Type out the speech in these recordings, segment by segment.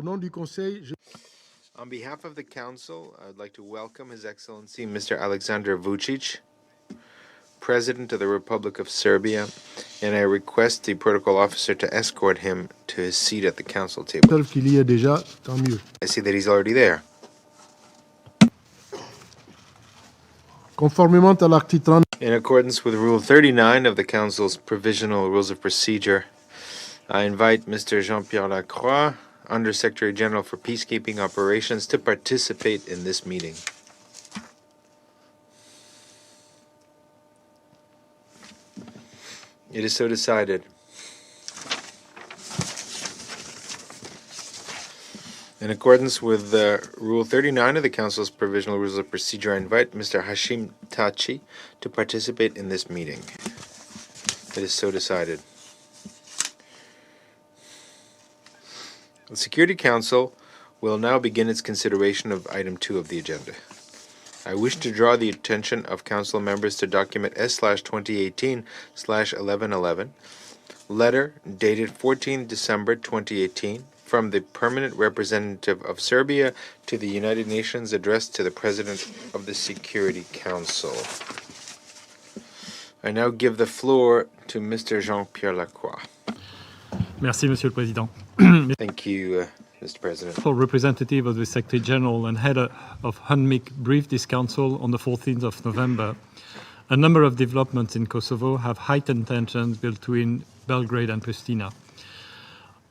Au nom du Conseil, On behalf of the Council, I would like to welcome His Excellency Mr. Alexander Vučić, President of the Republic of Serbia, and I request the protocol officer to escort him to his seat at the Council table. qu'il y est déjà, tant mieux. I see that he's already there. Conformément à l'article 30, In accordance with Rule 39 of the Council's Provisional Rules of Procedure, I invite Mr. Jean-Pierre Lacroix, Under-Secretary General for Peacekeeping Operations, to participate in this meeting. It is so decided. In accordance with Rule 39 of the Council's Provisional Rules of Procedure, I invite Mr. Hashim Tachi to participate in this meeting. It is so decided. The Security Council will now begin its consideration of Item 2 of the agenda. I wish to draw the attention of Council members to document S/2018/1111, letter dated 14 December 2018, from the Permanent Representative of Serbia to the United Nations, addressed to the President of the Security Council. I now give the floor to Mr. Jean-Pierre Lacroix. Merci, Monsieur le Président. Thank you, Mr. President. Representative of the Secretary General and head of UNMIK briefed this Council on the 14th of November. A number of developments in Kosovo have heightened tensions between Belgrade and Pristina.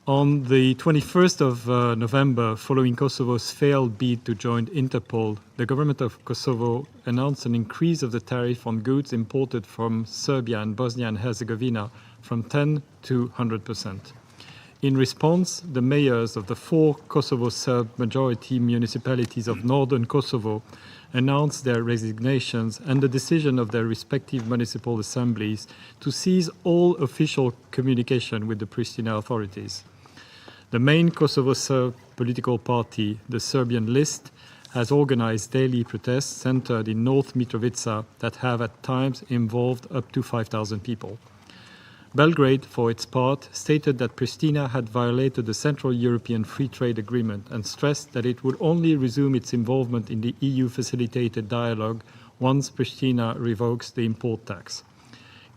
On the 21st of November, following Kosovo's failed bid to join Interpol, the government of Kosovo announced an increase of the tariff on goods imported from Serbia and Bosnia and Herzegovina from 10 to 100%. In response, the mayors of the 4 Kosovo Serb majority municipalities of northern Kosovo announced their resignations and the decision of their respective municipal assemblies to cease all official communication with the Pristina authorities. The main Kosovo Serb political party, the Serbian List, has organized daily protests centered in North Mitrovica that have at times involved up to 5,000 people. Belgrade, for its part, stated that Pristina had violated the Central European Free Trade Agreement and stressed that it would only resume its involvement in the EU-facilitated dialogue once Pristina revokes the import tax.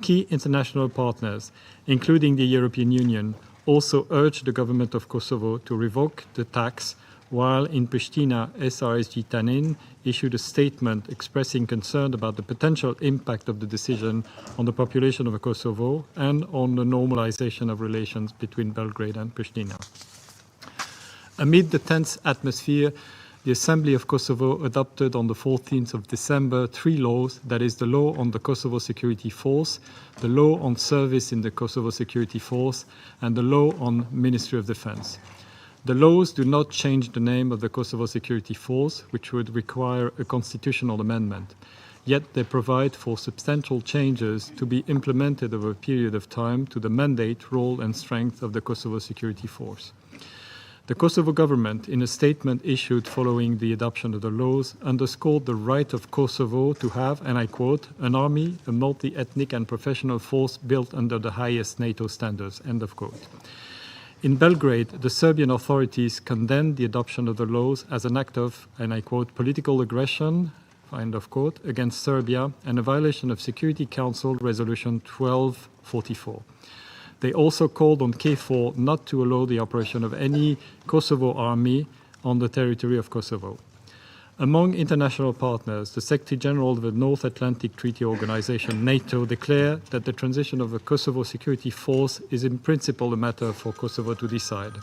Key international partners, including the European Union, also urged the government of Kosovo to revoke the tax, while in Pristina, SRSG Tanin issued a statement expressing concern about the potential impact of the decision on the population of Kosovo and on the normalization of relations between Belgrade and Pristina. Amid the tense atmosphere, the Assembly of Kosovo adopted on the 14th of December 3 laws, that is the law on the Kosovo Security Force, the law on service in the Kosovo Security Force, and the law on Ministry of Defense. The laws do not change the name of the Kosovo Security Force, which would require a constitutional amendment. Yet they provide for substantial changes to be implemented over a period of time to the mandate, role and strength of the Kosovo Security Force. The Kosovo government, in a statement issued following the adoption of the laws, underscored the right of Kosovo to have, and I quote, an army, a multi-ethnic and professional force built under the highest NATO standards, end of quote. In Belgrade, the Serbian authorities condemned the adoption of the laws as an act of, and I quote, political aggression, end of quote, against Serbia and a violation of Security Council Resolution 1244. They also called on KFOR not to allow the operation of any Kosovo army on the territory of Kosovo. Among international partners, the Secretary General of the North Atlantic Treaty Organization, NATO, declared that the transition of the Kosovo Security Force is in principle a matter for Kosovo to decide.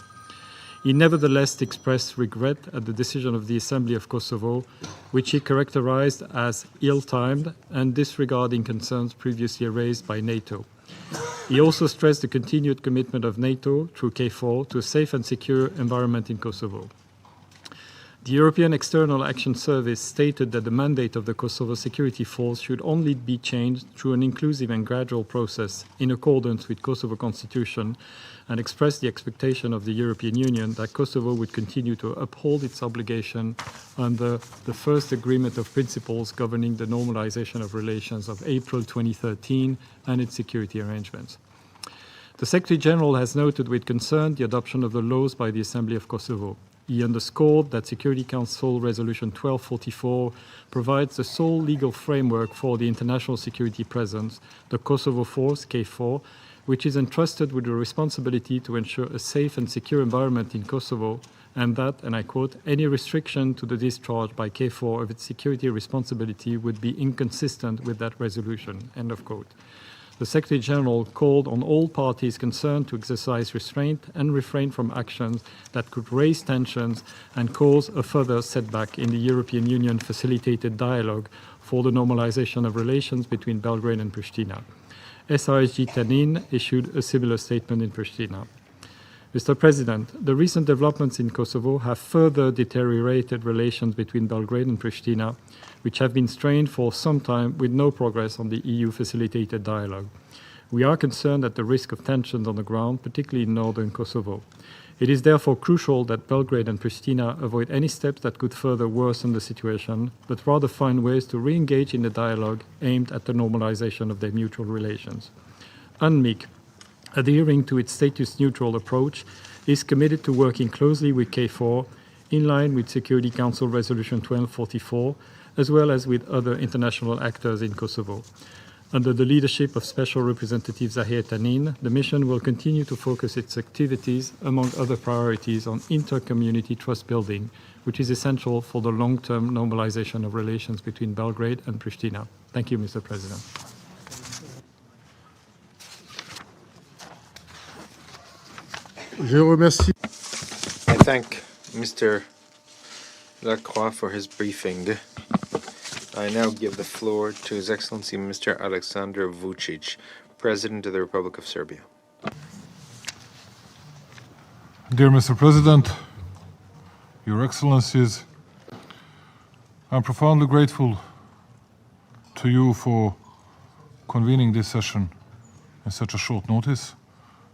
He nevertheless expressed regret at the decision of the Assembly of Kosovo, which he characterized as ill-timed and disregarding concerns previously raised by NATO. He also stressed the continued commitment of NATO, through KFOR, to a safe and secure environment in Kosovo. The European External Action Service stated that the mandate of the Kosovo Security Force should only be changed through an inclusive and gradual process in accordance with Kosovo Constitution, and expressed the expectation of the European Union that Kosovo would continue to uphold its obligation under the first agreement of principles governing the normalization of relations of April 2013 and its security arrangements. The Secretary-General has noted with concern the adoption of the laws by the Assembly of Kosovo. He underscored that Security Council Resolution 1244 provides the sole legal framework for the international security presence, the Kosovo Force, KFOR, which is entrusted with the responsibility to ensure a safe and secure environment in Kosovo, and that, and I quote, any restriction to the discharge by KFOR of its security responsibility would be inconsistent with that resolution, end of quote. The Secretary-General called on all parties concerned to exercise restraint and refrain from actions that could raise tensions and cause a further setback in the European Union facilitated dialogue for the normalization of relations between Belgrade and Pristina. SRSG Tanin issued a similar statement in Pristina. Mr. President, the recent developments in Kosovo have further deteriorated relations between Belgrade and Pristina, which have been strained for some time with no progress on the EU-facilitated dialogue. We are concerned at the risk of tensions on the ground, particularly in northern Kosovo. It is therefore crucial that Belgrade and Pristina avoid any steps that could further worsen the situation, but rather find ways to re-engage in the dialogue aimed at the normalization of their mutual relations. UNMIK, adhering to its status-neutral approach, is committed to working closely with KFOR in line with Security Council Resolution 1244, as well as with other international actors in Kosovo. Under the leadership of Special Representative Zahir Tanin, the mission will continue to focus its activities, among other priorities, on inter-community trust building, which is essential for the long-term normalization of relations between Belgrade and Pristina. Thank you, Mr. President. Je remercie. I thank Mr. Lacroix for his briefing. I now give the floor to His Excellency Mr. Aleksandar Vučić, President of the Republic of Serbia. Dear Mr. President, Your Excellencies, I'm profoundly grateful to you for convening this session in such a short notice,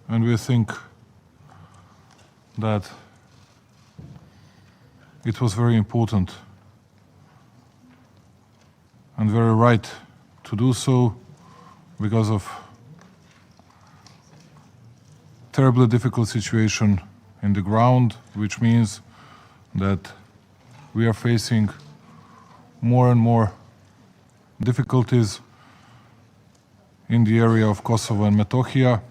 and we think that it was very important and very right to do so because of terribly difficult situation in the ground, which means that we are facing more and more difficulties in the area of Kosovo and Metohija,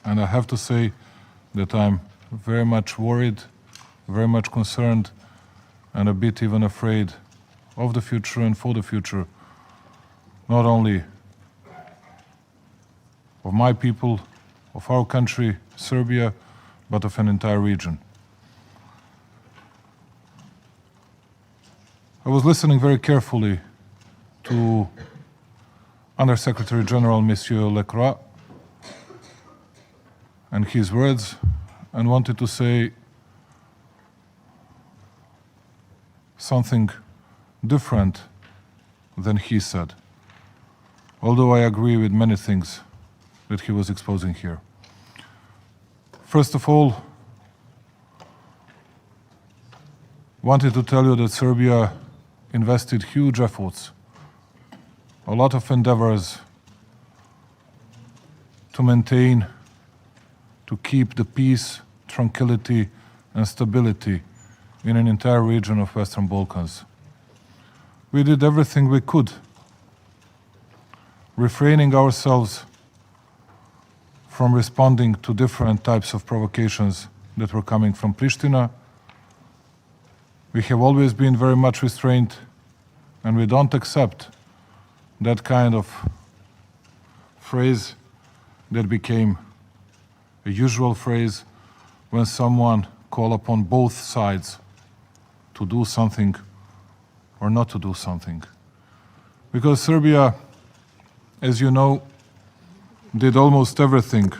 and I have to say that I'm very much worried, very much concerned, and a bit even afraid of the future and for the future, not only of my people, of our country, Serbia, but of an entire region. I was listening very carefully to Under-Secretary General Monsieur Lacroix and his words, and wanted to say something different than he said, although I agree with many things that he was exposing here. First of all, wanted to tell you that Serbia invested huge efforts, a lot of endeavors to maintain, to keep the peace, tranquility, and stability in an entire region of Western Balkans. We did everything we could, refraining ourselves from responding to different types of provocations that were coming from Pristina. We have always been very much restrained, and we don't accept that kind of phrase that became a usual phrase when someone call upon both sides to do something or not to do something. Because Serbia, as you know, did almost everything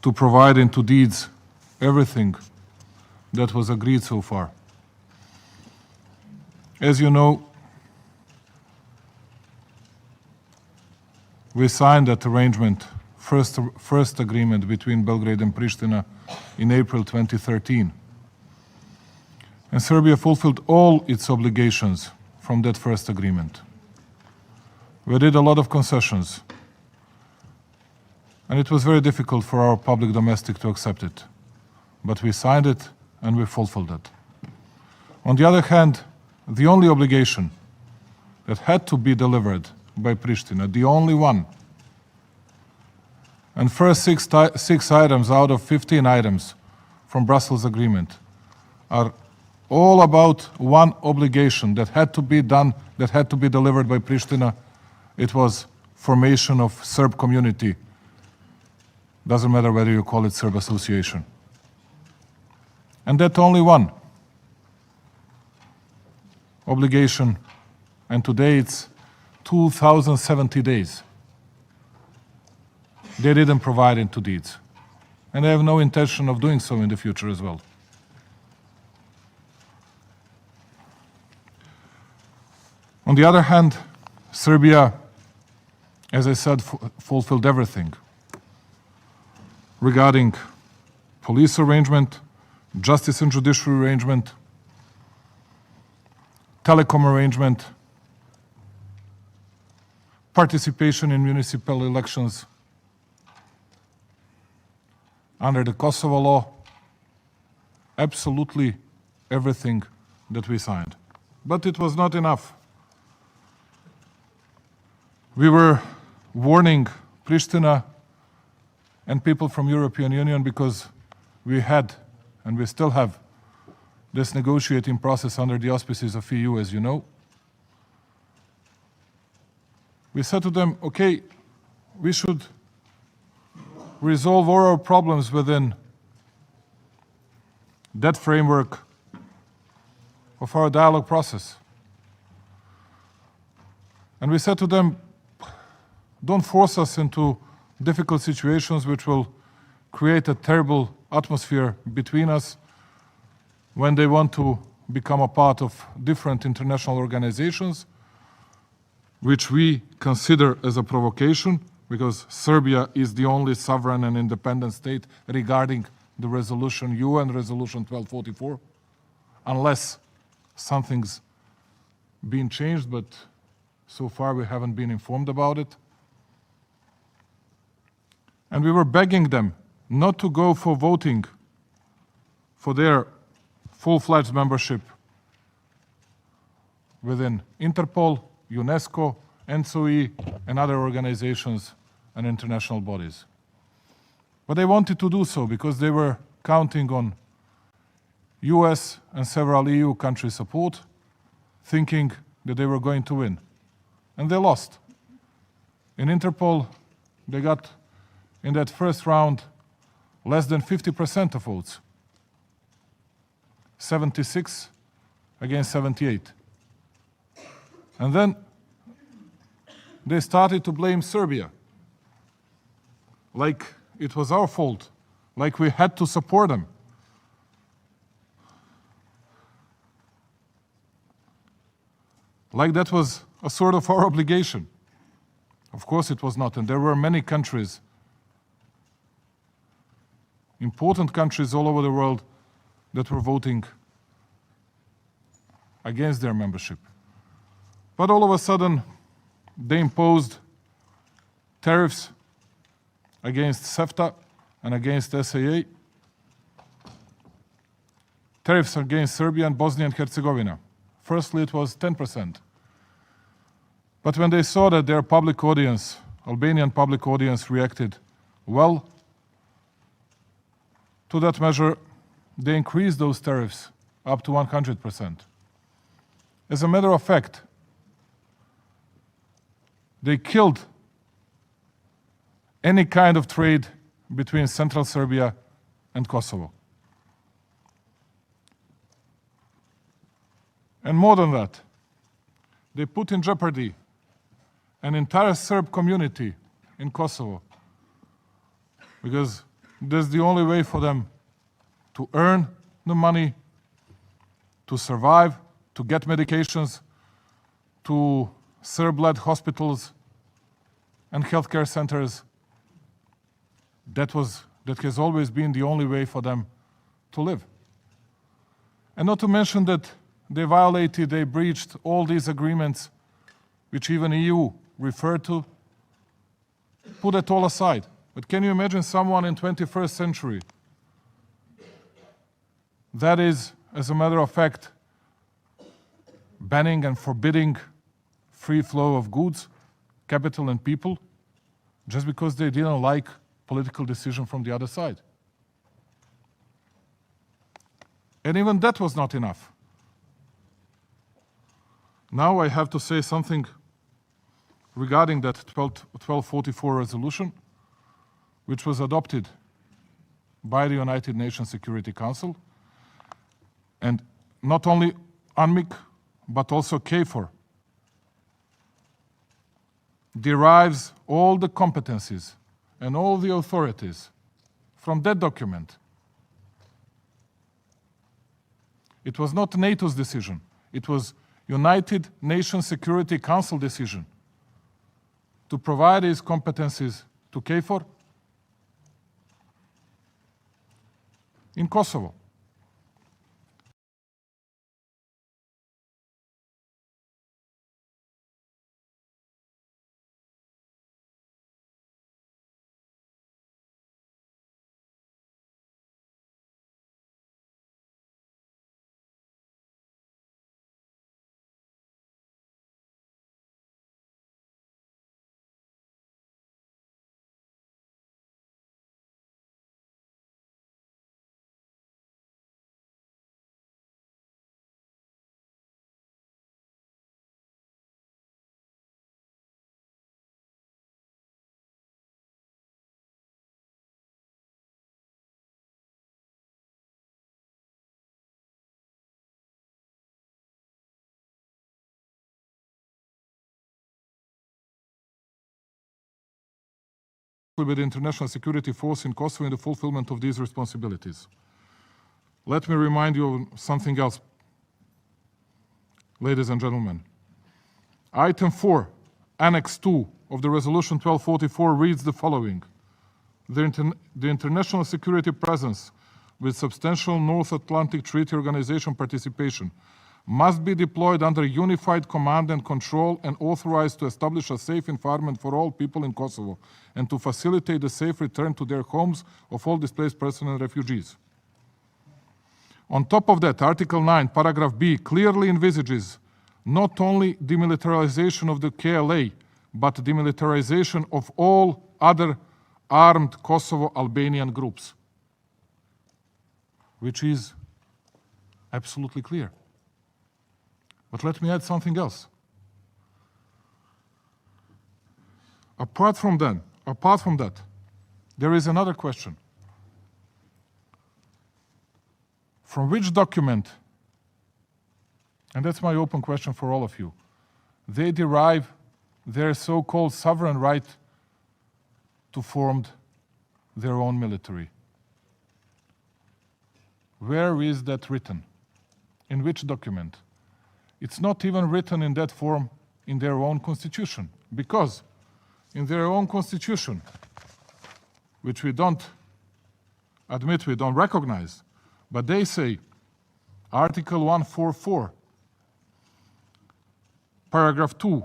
to provide into deeds everything that was agreed so far. As you know, we signed that arrangement, first agreement between Belgrade and Pristina in April 2013. And Serbia fulfilled all its obligations from that first agreement. We did a lot of concessions. And it was very difficult for our public domestic to accept it. But we signed it and we fulfilled it. On the other hand, the only obligation that had to be delivered by Pristina, the only one, and first six items out of 15 items from Brussels agreement are all about one obligation that had to be done, that had to be delivered by Pristina. It was formation of Serb community. Doesn't matter whether you call it Serb association. And that only one obligation, and today it's 2070 days. They didn't provide into deeds. And they have no intention of doing so in the future as well. On the other hand, Serbia, as I said, fulfilled everything regarding police arrangement, justice and judiciary arrangement, telecom arrangement, participation in municipal elections under the Kosovo law, absolutely everything that we signed. But it was not enough. We were warning Pristina and people from European Union because we had, and we still have, this negotiating process under the auspices of EU, as you know. We said to them, okay, we should resolve all our problems within that framework of our dialogue process. And we said to them, don't force us into difficult situations which will create a terrible atmosphere between us when they want to become a part of different international organizations, which we consider as a provocation, because Serbia is the only sovereign and independent state regarding the resolution, UN Resolution 1244, unless something's been changed, but so far we haven't been informed about it. And we were begging them not to go for voting for their full-fledged membership within Interpol, UNESCO, ENTSO-E, and other organizations and international bodies. But they wanted to do so because they were counting on US and several EU countries' support, thinking that they were going to win. And they lost. In Interpol, they got, in that first round, less than 50% of votes. 76 against 78. And then they started to blame Serbia, like it was our fault, like we had to support them. Like that was a sort of our obligation. Of course it was not, and there were many countries, important countries all over the world, that were voting against their membership. But all of a sudden, they imposed tariffs against CEFTA and against SAA, tariffs against Serbia and Bosnia and Herzegovina. Firstly, it was 10%. But when they saw that their public audience, Albanian public audience, reacted well to that measure, they increased those tariffs up to 100%. As a matter of fact, they killed any kind of trade between Central Serbia and Kosovo. And more than that, they put in jeopardy an entire Serb community in Kosovo, because that's the only way for them to earn the money, to survive, to get medications, to Serb-led hospitals and healthcare centers. That has always been the only way for them to live. And not to mention that they breached all these agreements, which even EU referred to. Put it all aside. But can you imagine someone in 21st century that is, as a matter of fact, banning and forbidding free flow of goods, capital and people, just because they didn't like political decision from the other side? And even that was not enough. Now I have to say something regarding that 1244 resolution, which was adopted by the United Nations Security Council. And not only UNMIK, but also KFOR derives all the competencies and all the authorities from that document. It was not NATO's decision. It was United Nations Security Council decision to provide these competencies to KFOR in Kosovo. With the international security force in Kosovo in the fulfillment of these responsibilities. Let me remind you of something else, ladies and gentlemen. Item 4, Annex 2 of the Resolution 1244 reads the following. The international security presence with substantial North Atlantic Treaty Organization participation must be deployed under unified command and control and authorized to establish a safe environment for all people in Kosovo and to facilitate the safe return to their homes of all displaced persons and refugees. On top of that, Article 9, Paragraph B clearly envisages not only demilitarization of the KLA, but demilitarization of all other armed Kosovo-Albanian groups, which is absolutely clear. But let me add something else. Apart from that, there is another question. From which document, and that's my open question for all of you, they derive their so-called sovereign right to form their own military? Where is that written? In which document? It's not even written in that form in their own constitution, because in their own constitution, which we don't admit, we don't recognize, but they say, Article 144, Paragraph 2,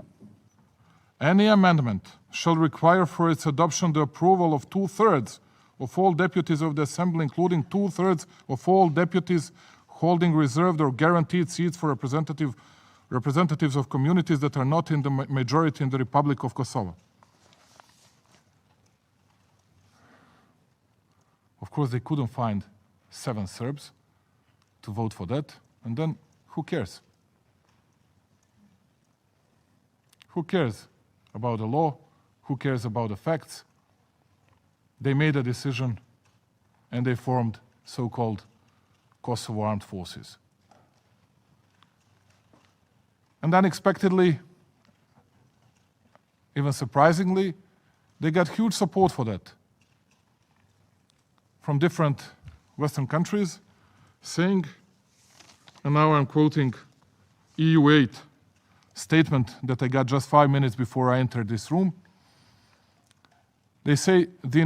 any amendment shall require for its adoption the approval of 2/3 of all deputies of the Assembly, including 2/3 of all deputies holding reserved or guaranteed seats for representatives of communities that are not in the majority in the Republic of Kosovo. Of course, they couldn't find 7 Serbs to vote for that, and then who cares? Who cares about the law? Who cares about the facts? They made a decision and they formed so-called Kosovo Armed Forces. And unexpectedly, even surprisingly, they got huge support for that from different Western countries, saying, and now I'm quoting EU8 statement that I got just 5 minutes before I entered this room. They say the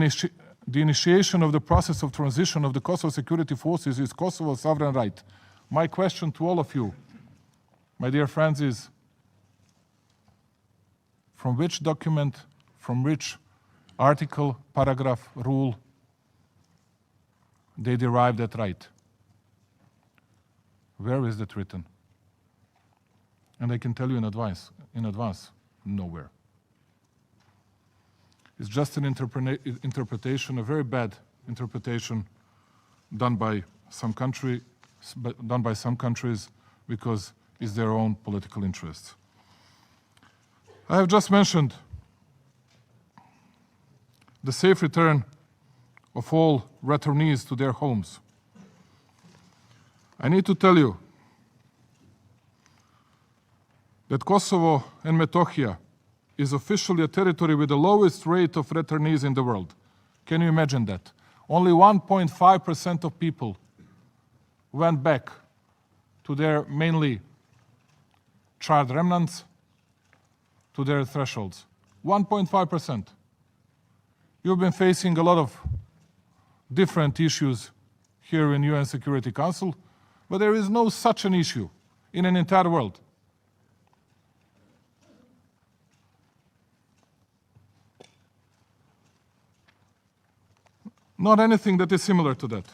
initiation of the process of transition of the Kosovo security forces is Kosovo's sovereign right. My question to all of you, my dear friends, is from which document, from which article, paragraph, rule, they derive that right. Where is that written? And I can tell you in advance, nowhere. It's just an interpretation, a very bad interpretation done by some countries because it's their own political interests. I have just mentioned the safe return of all returnees to their homes. I need to tell you that Kosovo and Metohija is officially a territory with the lowest rate of returnees in the world. Can you imagine that? Only 1.5% of people went back to their mainly charred remnants, to their thresholds. 1.5%. You've been facing a lot of different issues here in UN Security Council, but there is no such an issue in an entire world. Not anything that is similar to that.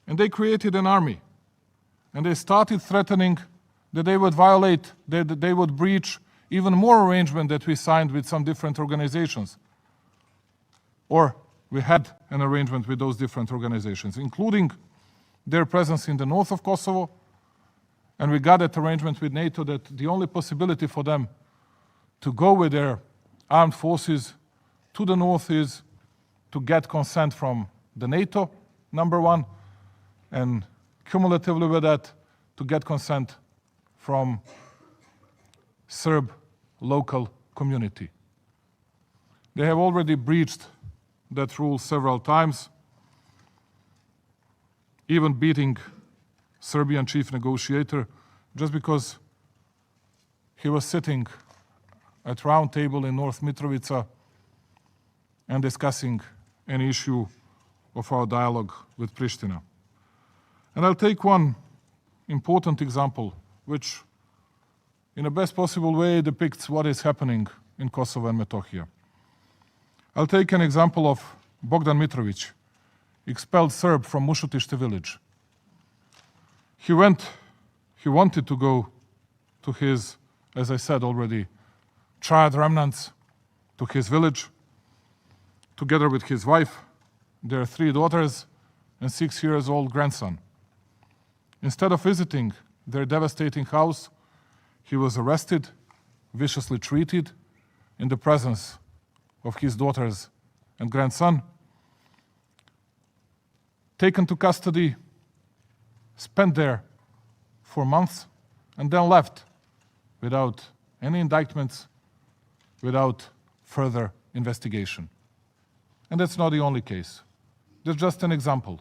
And they created an army. And they started threatening that they would violate, that they would breach even more arrangement that we signed with some different organizations. Or we had an arrangement with those different organizations, including their presence in the north of Kosovo. And we got that arrangement with NATO that the only possibility for them to go with their armed forces to the north is to get consent from the NATO, number one, and cumulatively with that, to get consent from Serb local community. They have already breached that rule several times, even beating Serbian chief negotiator just because he was sitting at round table in North Mitrovica and discussing an issue of our dialogue with Pristina. And I'll take one important example, which in the best possible way depicts what is happening in Kosovo and Metohija. I'll take an example of Bogdan Mitrovic, expelled Serb from Mušotište village. He wanted to go to his, as I said already, charred remnants, to his village, together with his wife, their 3 daughters, and 6-year-old grandson. Instead of visiting their devastating house, he was arrested, viciously treated in the presence of his daughters and grandson, taken to custody, spent there for months, and then left without any indictments, without further investigation. And that's not the only case. That's just an example.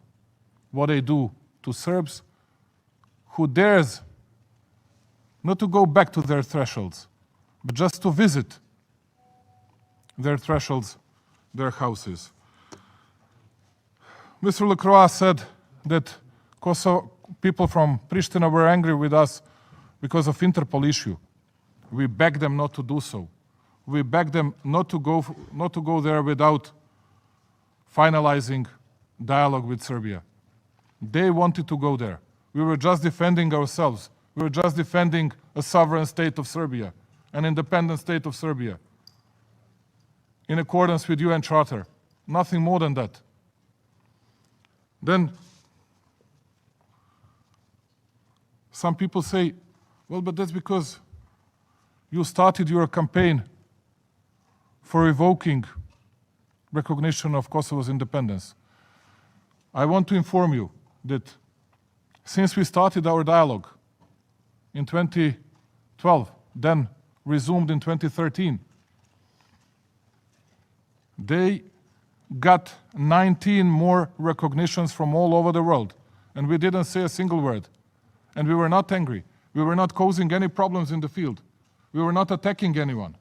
What they do to Serbs who dares not to go back to their thresholds, but just to visit their thresholds, their houses. Mr. Lacroix said that Kosovo people from Pristina were angry with us because of Interpol issue. We begged them not to do so. We begged them not to go there without finalizing dialogue with Serbia. They wanted to go there. We were just defending ourselves. We were just defending a sovereign state of Serbia, an independent state of Serbia, in accordance with UN Charter. Nothing more than that. Then some people say, well, but that's because you started your campaign for revoking recognition of Kosovo's independence. I want to inform you that since we started our dialogue in 2012, then resumed in 2013, they got 19 more recognitions from all over the world, and we didn't say a single word. And we were not angry. We were not causing any problems in the field. We were not attacking anyone.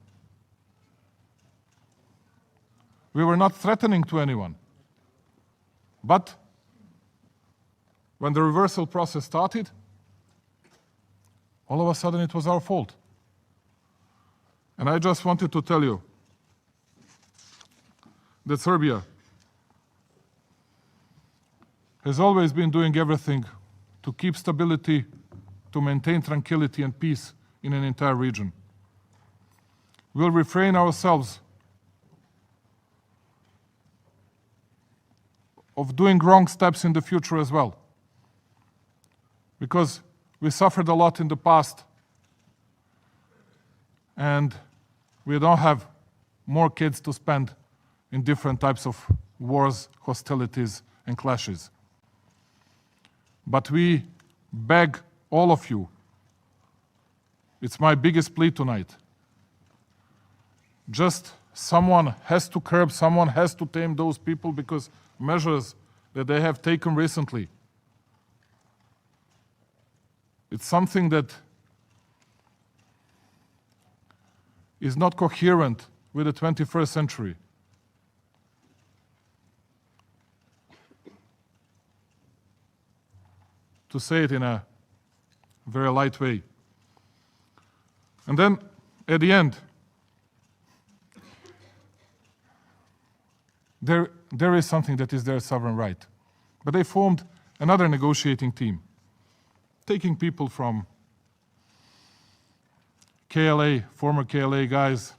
We were not threatening to anyone. But when the reversal process started, all of a sudden it was our fault. And I just wanted to tell you that Serbia has always been doing everything to keep stability, to maintain tranquility and peace in an entire region. We'll refrain ourselves of doing wrong steps in the future as well, because we suffered a lot in the past and we don't have more kids to spend in different types of wars, hostilities, and clashes. But we beg all of you, it's my biggest plea tonight, just someone has to curb, someone has to tame those people, because measures that they have taken recently, it's something that is not coherent with the 21st century. To say it in a very light way. And then, at the end, there is something that is their sovereign right. But they formed another negotiating team, taking people from KLA, former KLA guys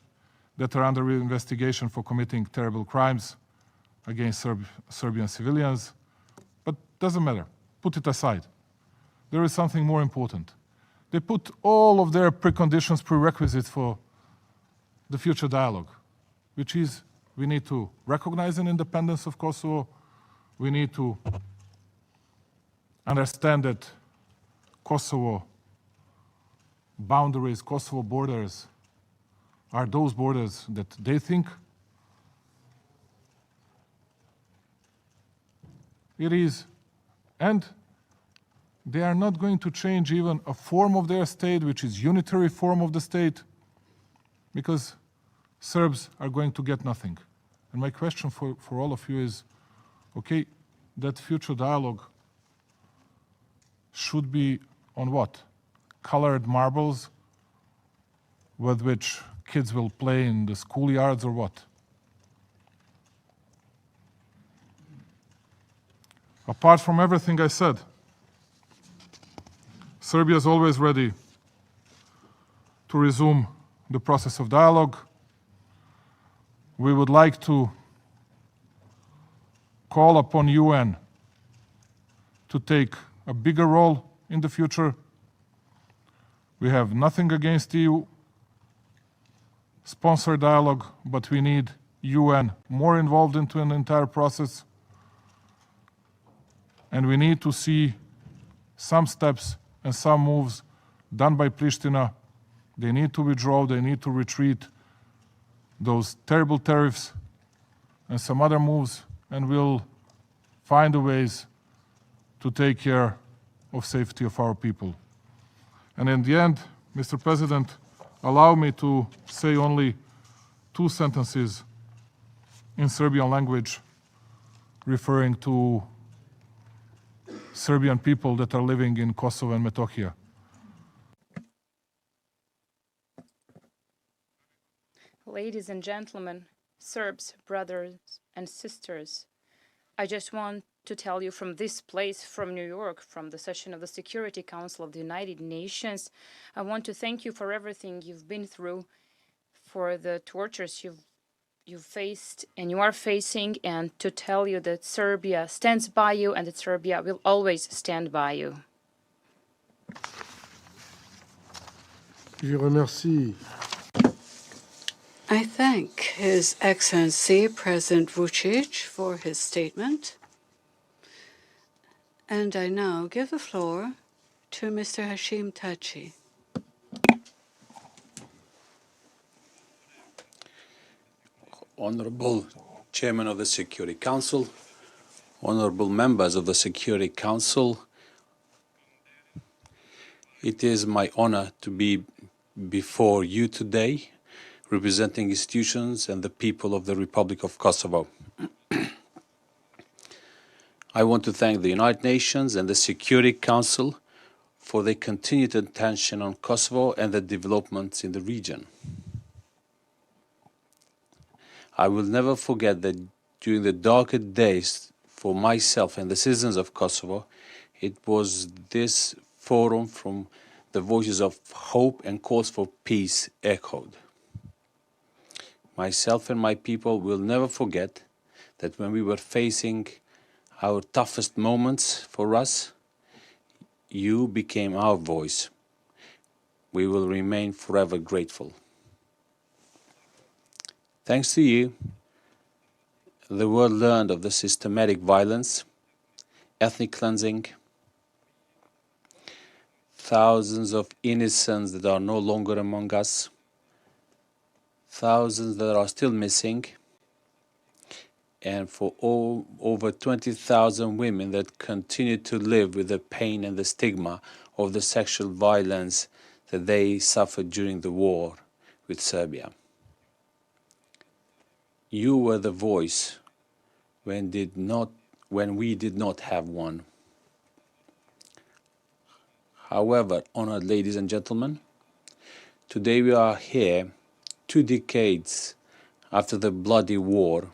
that are under investigation for committing terrible crimes against Serbian civilians. But doesn't matter, put it aside. There is something more important. They put all of their preconditions, prerequisites for the future dialogue, which is we need to recognize an independence of Kosovo. We need to understand that Kosovo boundaries, Kosovo borders are those borders that they think it is, and they are not going to change even a form of their state, which is unitary form of the state, because Serbs are going to get nothing. And my question for all of you is, okay, that future dialogue should be on what? Colored marbles with which kids will play in the schoolyards, or what? Apart from everything I said, Serbia is always ready to resume the process of dialogue. We would like to call upon UN to take a bigger role in the future. We have nothing against EU sponsor dialogue, but we need UN more involved into an entire process. And we need to see some steps and some moves done by Pristina. They need to withdraw, they need to retreat those terrible tariffs and some other moves, and we'll find the ways to take care of safety of our people. And in the end, Mr. President, allow me to say only 2 sentences in Serbian language referring to Serbian people that are living in Kosovo and Metohija. Ladies and gentlemen, Serbs, brothers and sisters, I just want to tell you from this place, from New York, from the session of the Security Council of the United Nations, I want to thank you for everything you've been through, for the tortures you've faced and you are facing, and to tell you that Serbia stands by you and that Serbia will always stand by you. Je remercie. I thank His Excellency President Vučić for his statement. And I now give the floor to Mr. Hashim Thaçi. Honorable Chairman of the Security Council, honorable members of the Security Council, it is my honor to be before you today, representing institutions and the people of the Republic of Kosovo. I want to thank the United Nations and the Security Council for their continued attention on Kosovo and the developments in the region. I will never forget the during the darker days for myself and the citizens of Kosovo, it was this forum from the voices of hope and calls for peace echoed. Myself and my people will never forget that when we were facing our toughest moments for us, you became our voice. We will remain forever grateful. Thanks to you, the world learned of the systematic violence, ethnic cleansing, thousands of innocents that are no longer among us, thousands that are still missing, and for over 20,000 women that continue to live with the pain and the stigma of the sexual violence that they suffered during the war with Serbia. You were the voice when we did not have one. However, honored ladies and gentlemen, today we are here 2 decades after the bloody war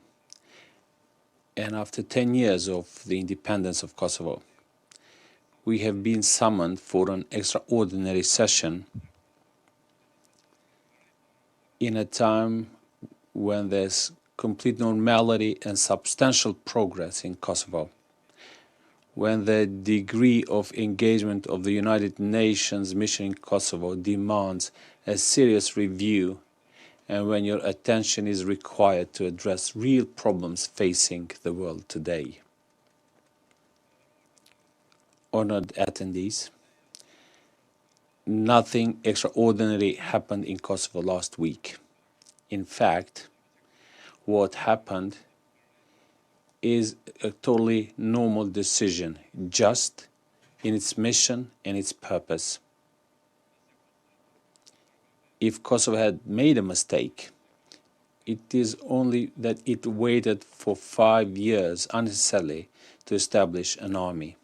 and after 10 years of the independence of Kosovo. We have been summoned for an extraordinary session in a time when there's complete normality and substantial progress in Kosovo, when the degree of engagement of the United Nations mission in Kosovo demands a serious review, and when your attention is required to address real problems facing the world today. Honored attendees, nothing extraordinary happened in Kosovo last week. In fact, what happened is a totally normal decision, just in its mission and its purpose. If Kosovo had made a mistake, it is only that it waited for 5 years unnecessarily to establish an army.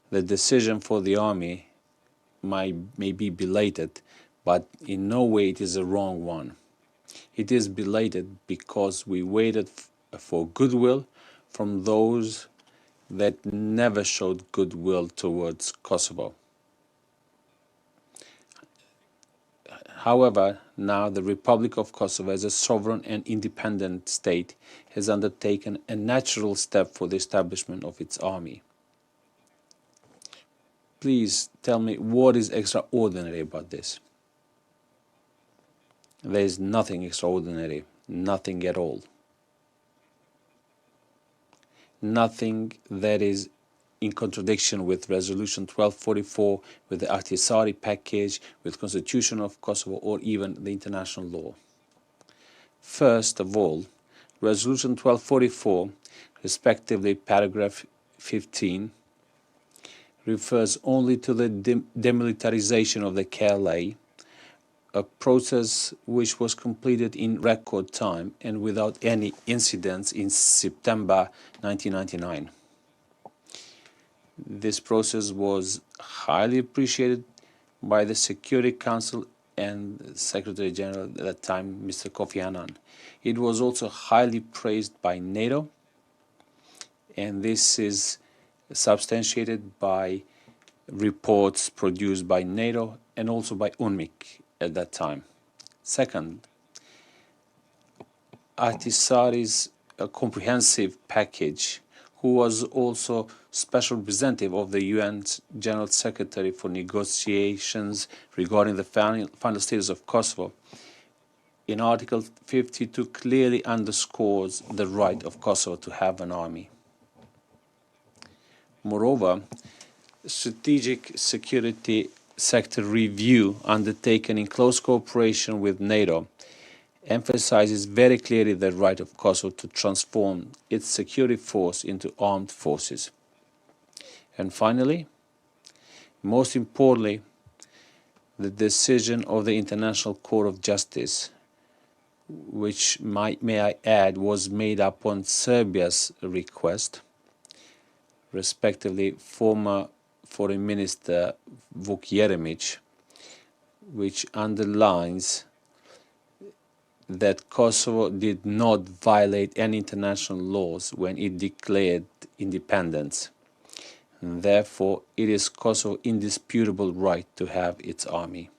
The decision for the army may be belated, but in no way it is a wrong one. It is belated because we waited for goodwill from those that never showed goodwill towards Kosovo. However, now the Republic of Kosovo, as a sovereign and independent state, has undertaken a natural step for the establishment of its army. Please tell me what is extraordinary about this. There is nothing extraordinary, nothing at all. Nothing that is in contradiction with Resolution 1244, with the Ahtisaari package, with Constitution of Kosovo, or even the international law. First of all, Resolution 1244, respectively paragraph 15, refers only to the demilitarization of the KLA, a process which was completed in record time and without any incidents in September 1999. This process was highly appreciated by the Security Council and Secretary General at that time, Mr. Kofi Annan. It was also highly praised by NATO, and this is substantiated by reports produced by NATO and also by UNMIK at that time. Second, Ahtisaari's comprehensive package, who was also special representative of the UN General Secretary for negotiations regarding the final status of Kosovo, in Article 52 clearly underscores the right of Kosovo to have an army. Moreover, strategic security sector review undertaken in close cooperation with NATO emphasizes very clearly the right of Kosovo to transform its security force into armed forces. And finally, most importantly, the decision of the International Court of Justice, which may I add was made upon Serbia's request, respectively former Foreign Minister Vuk Jeremic, which underlines that Kosovo did not violate any international laws when it declared independence. And therefore, it is Kosovo's indisputable right to have its army.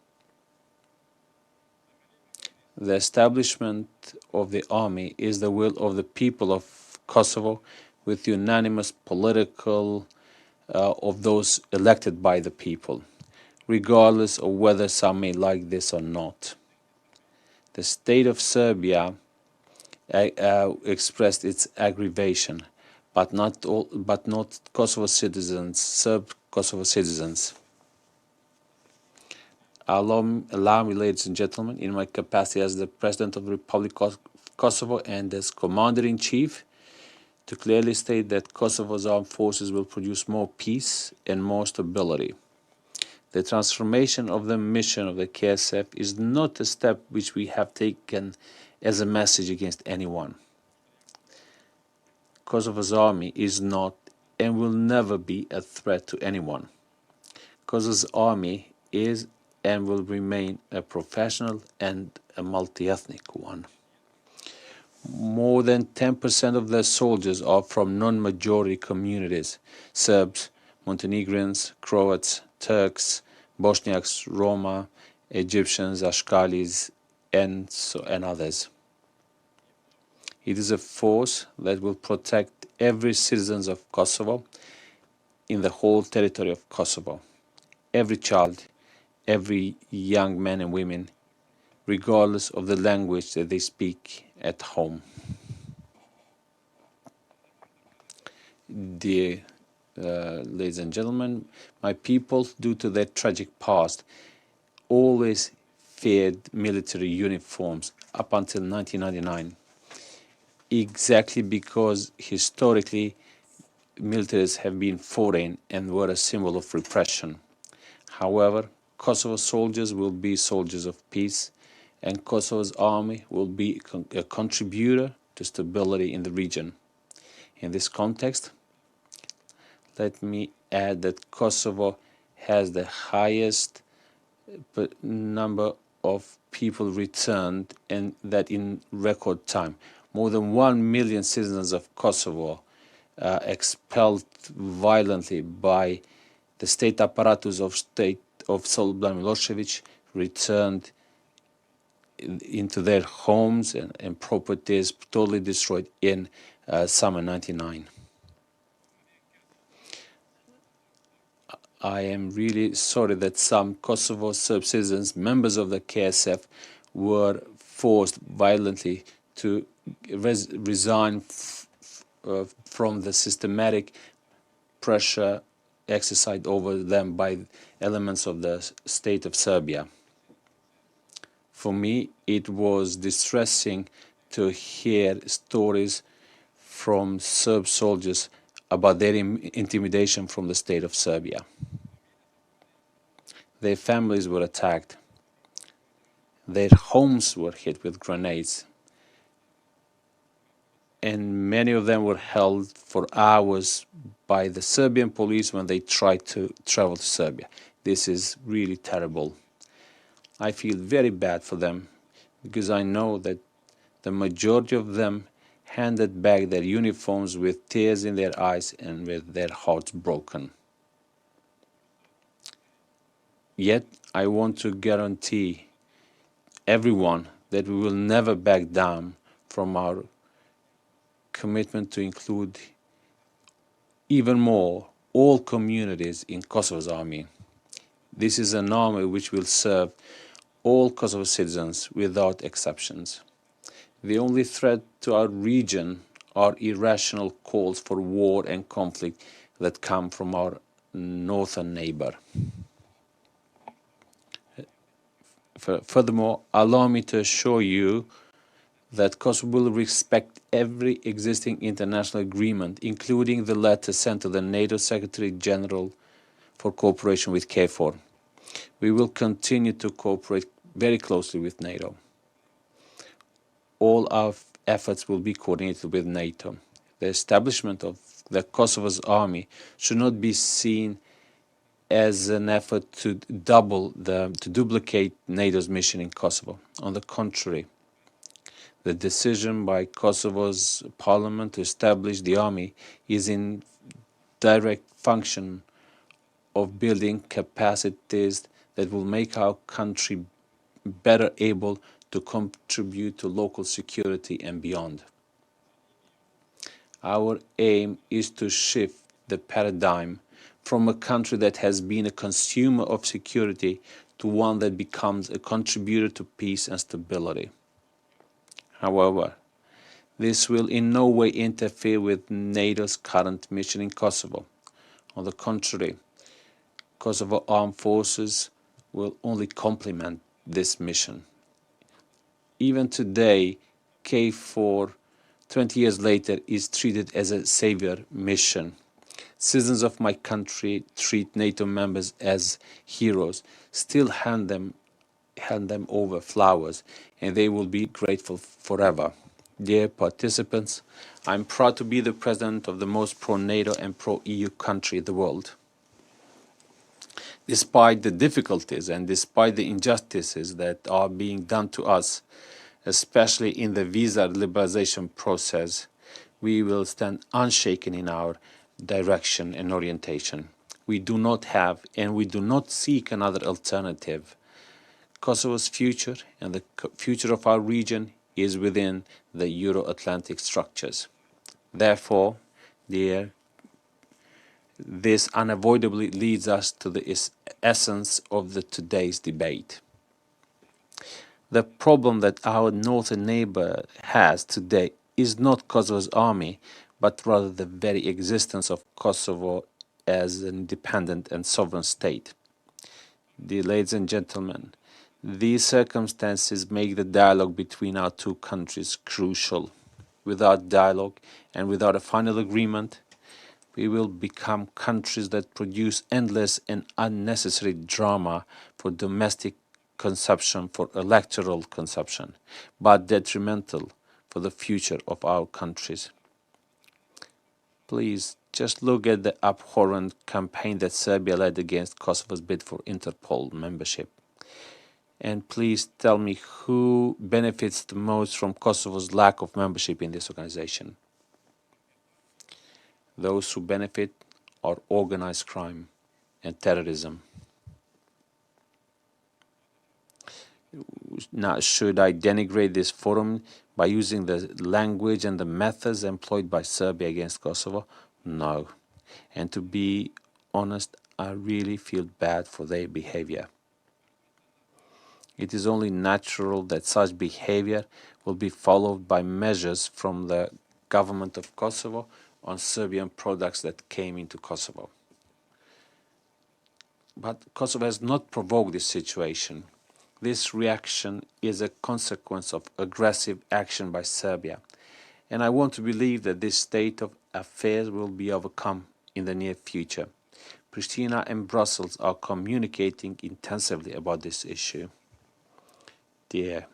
The establishment of the army is the will of the people of Kosovo, with unanimous political of those elected by the people, regardless of whether some may like this or not. The state of Serbia expressed its aggravation, but not Kosovo citizens, Serb Kosovo citizens. Allow me, ladies and gentlemen, in my capacity as the President of the Republic of Kosovo and as Commander-in-Chief, to clearly state that Kosovo's armed forces will produce more peace and more stability. The transformation of the mission of the KSF is not a step which we have taken as a message against anyone. Kosovo's army is not and will never be a threat to anyone. Kosovo's army is and will remain a professional and a multi-ethnic one. More than 10% of their soldiers are from non-majority communities: Serbs, Montenegrins, Croats, Turks, Bosniaks, Roma, Egyptians, Ashkalis, and others. It is a force that will protect every citizen of Kosovo in the whole territory of Kosovo, every child, every young man and women, regardless of the language that they speak at home. Dear ladies and gentlemen, my people, due to their tragic past, always feared military uniforms up until 1999, exactly because historically militaries have been foreign and were a symbol of repression. However, Kosovo soldiers will be soldiers of peace, and Kosovo's army will be a contributor to stability in the region. In this context, let me add that Kosovo has the highest number of people returned, and that in record time. More than 1 million citizens of Kosovo expelled violently by the state apparatus of Slobodan Milosevic returned into their homes and properties totally destroyed in summer 99. I am really sorry that some Kosovo Serb citizens, members of the KSF, were forced violently to resign from the systematic pressure exercised over them by elements of the state of Serbia. For me, it was distressing to hear stories from Serb soldiers about their intimidation from the state of Serbia. Their families were attacked. Their homes were hit with grenades. And many of them were held for hours by the Serbian police when they tried to travel to Serbia. This is really terrible. I feel very bad for them because I know that the majority of them handed back their uniforms with tears in their eyes and with their hearts broken. Yet, I want to guarantee everyone that we will never back down from our commitment to include even more all communities in Kosovo's army. This is an army which will serve all Kosovo citizens without exceptions. The only threat to our region are irrational calls for war and conflict that come from our northern neighbor. Furthermore, allow me to assure you that Kosovo will respect every existing international agreement, including the letter sent to the NATO Secretary General for cooperation with KFOR. We will continue to cooperate very closely with NATO. All our efforts will be coordinated with NATO. The establishment of the Kosovo's army should not be seen as an effort to duplicate NATO's mission in Kosovo. On the contrary, The decision by Kosovo's parliament to establish the army is in direct function of building capacities that will make our country better able to contribute to local security and beyond. Our aim is to shift the paradigm from a country that has been a consumer of security to one that becomes a contributor to peace and stability. However, this will in no way interfere with NATO's current mission in Kosovo. On the contrary, Kosovo armed forces will only complement this mission. Even today, KFOR, 20 years later, is treated as a savior mission. Citizens of my country treat NATO members as heroes, still hand them over flowers, and they will be grateful forever. Dear participants, I'm proud to be the president of the most pro-NATO and pro-EU country in the world. Despite the difficulties and despite the injustices that are being done to us, especially in the visa liberalization process, we will stand unshaken in our direction and orientation. We do not have and we do not seek another alternative. Kosovo's future and the future of our region is within the Euro-Atlantic structures. Therefore, this unavoidably leads us to the essence of today's debate. The problem that our northern neighbor has today is not Kosovo's army, but rather the very existence of Kosovo as an independent and sovereign state. Dear ladies and gentlemen, these circumstances make the dialogue between our two countries crucial. Without dialogue and without a final agreement, we will become countries that produce endless and unnecessary drama for domestic consumption, for electoral consumption, but detrimental for the future of our countries. Please just look at the abhorrent campaign that Serbia led against Kosovo's bid for Interpol membership. And please tell me who benefits the most from Kosovo's lack of membership in this organization. Those who benefit are organized crime and terrorism. Now, should I denigrate this forum by using the language and the methods employed by Serbia against Kosovo? No. And to be honest, I really feel bad for their behavior. It is only natural that such behavior will be followed by measures from the government of Kosovo on Serbian products that came into Kosovo. But Kosovo has not provoked this situation. This reaction is a consequence of aggressive action by Serbia, and I want to believe that this state of affairs will be overcome in the near future. Pristina and Brussels are communicating intensively about this issue. Dear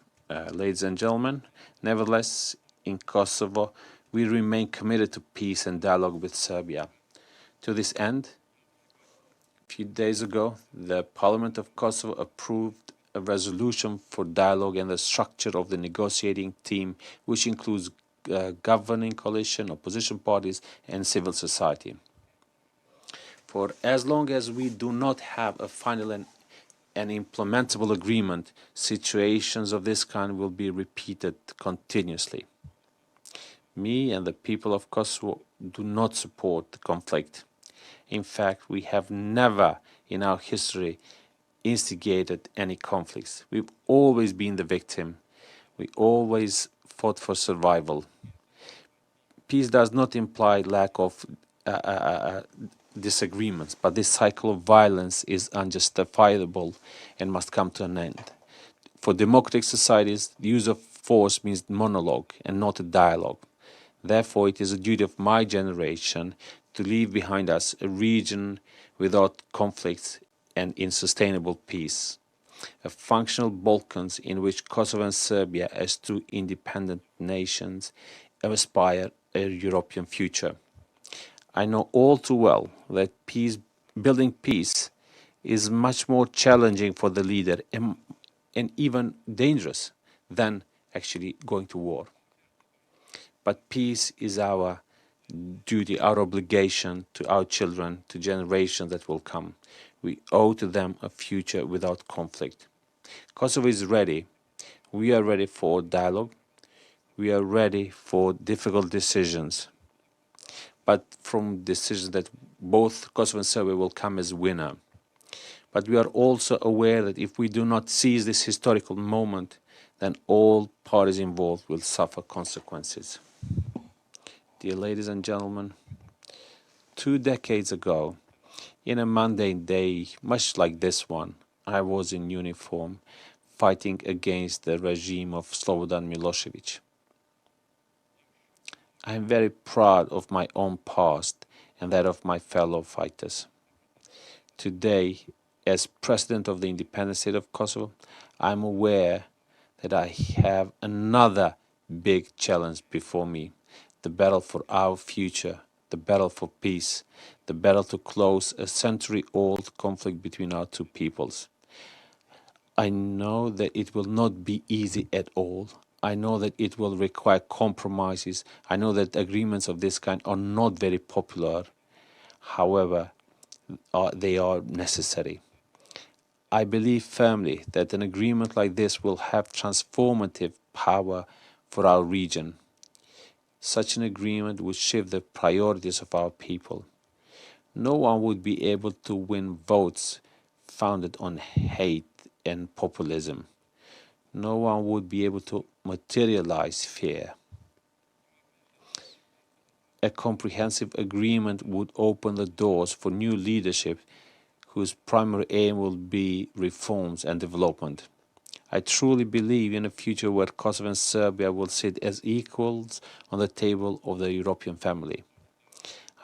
ladies and gentlemen, nevertheless, in Kosovo, we remain committed to peace and dialogue with Serbia. To this end, a few days ago, the Parliament of Kosovo approved a resolution for dialogue and the structure of the negotiating team, which includes governing coalition, opposition parties, and civil society. For as long as we do not have a final and implementable agreement, situations of this kind will be repeated continuously. Me and the people of Kosovo do not support the conflict. In fact, we have never in our history instigated any conflicts. We've always been the victim. We always fought for survival. Peace does not imply lack of disagreements, but this cycle of violence is unjustifiable and must come to an end. For democratic societies, the use of force means monologue and not a dialogue. Therefore, it is a duty of my generation to leave behind us a region without conflicts and in sustainable peace. A functional Balkans in which Kosovo and Serbia, as two independent nations, aspire a European future. I know all too well that building peace is much more challenging for the leader and even dangerous than actually going to war. But peace is our duty, our obligation to our children, to generations that will come. We owe to them a future without conflict. Kosovo is ready. We are ready for dialogue. We are ready for difficult decisions. But from decisions that both Kosovo and Serbia will come as winner. But we are also aware that if we do not seize this historical moment, then all parties involved will suffer consequences. Dear ladies and gentlemen, 2 decades ago, in a mundane day much like this one, I was in uniform fighting against the regime of Slobodan Milosevic. I am very proud of my own past and that of my fellow fighters. Today, as President of the Independent State of Kosovo, I am aware that I have another big challenge before me, the battle for our future, the battle for peace, the battle to close a century-old conflict between our two peoples. I know that it will not be easy at all. I know that it will require compromises. I know that agreements of this kind are not very popular. However, they are necessary. I believe firmly that an agreement like this will have transformative power for our region. Such an agreement would shift the priorities of our people. No one would be able to win votes founded on hate and populism. No one would be able to materialize fear. A comprehensive agreement would open the doors for new leadership whose primary aim will be reforms and development. I truly believe in a future where Kosovo and Serbia will sit as equals on the table of the European family.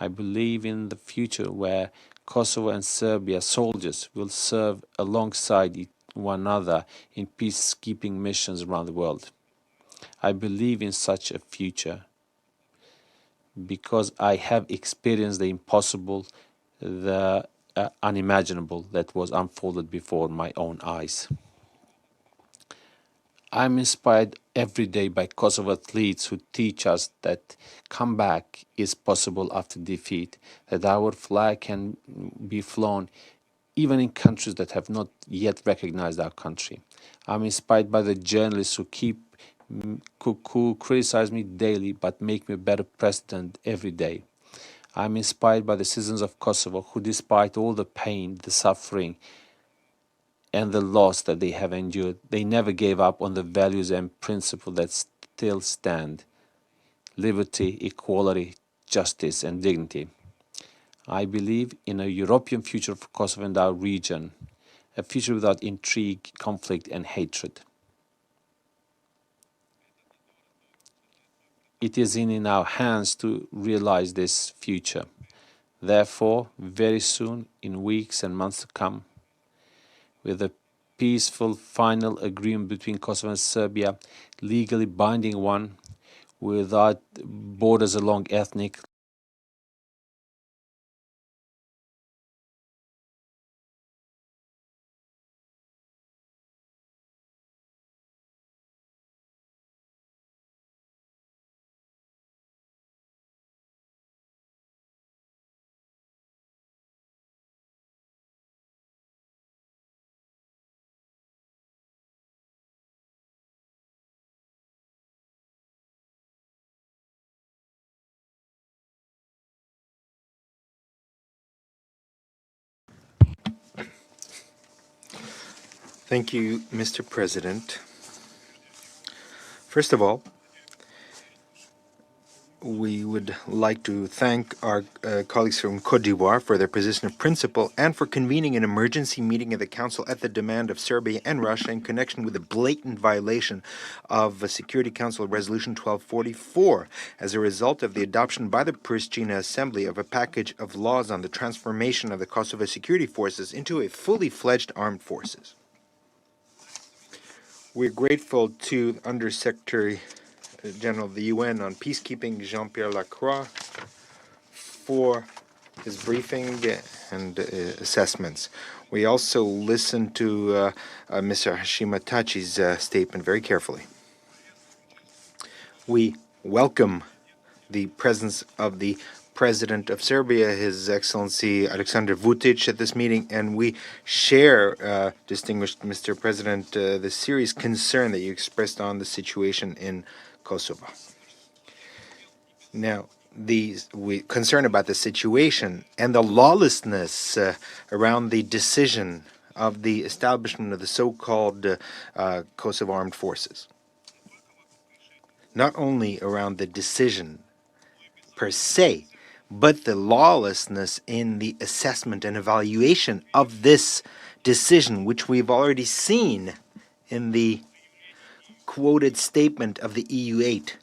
I believe in the future where Kosovo and Serbia soldiers will serve alongside one another in peacekeeping missions around the world. I believe in such a future because I have experienced the impossible, the unimaginable that was unfolded before my own eyes. I'm inspired every day by Kosovo athletes who teach us that comeback is possible after defeat, that our flag can be flown even in countries that have not yet recognized our country. I'm inspired by the journalists who criticize me daily but make me a better president every day. I'm inspired by the citizens of Kosovo who, despite all the pain, the suffering, and the loss that they have endured, they never gave up on the values and principles that still stand: liberty, equality, justice, and dignity. I believe in a European future for Kosovo and our region, a future without intrigue, conflict, and hatred. It is in our hands to realize this future. Therefore, very soon, in weeks and months to come, with a peaceful final agreement between Kosovo and Serbia, legally binding one, without borders along ethnic, Thank you, Mr. President. First of all, we would like to thank our colleagues from Côte d'Ivoire for their position of principle and for convening an emergency meeting of the Council at the demand of Serbia and Russia in connection with a blatant violation of Security Council Resolution 1244 as a result of the adoption by the Pristina Assembly of a package of laws on the transformation of the Kosovo security forces into a fully fledged armed forces. We're grateful to Undersecretary General of the UN on Peacekeeping, Jean-Pierre Lacroix, for his briefing and assessments. We also listened to Mr. Hashimatachi's statement very carefully. We welcome the presence of the President of Serbia, His Excellency Alexander Vucic, at this meeting, and we share, distinguished Mr. President, the serious concern that you expressed on the situation in Kosovo. Now, we concern about the situation and the lawlessness around the decision of the establishment of the so-called Kosovo Armed Forces. Not only around the decision per se, but the lawlessness in the assessment and evaluation of this decision, which we've already seen in the quoted statement of the EU8.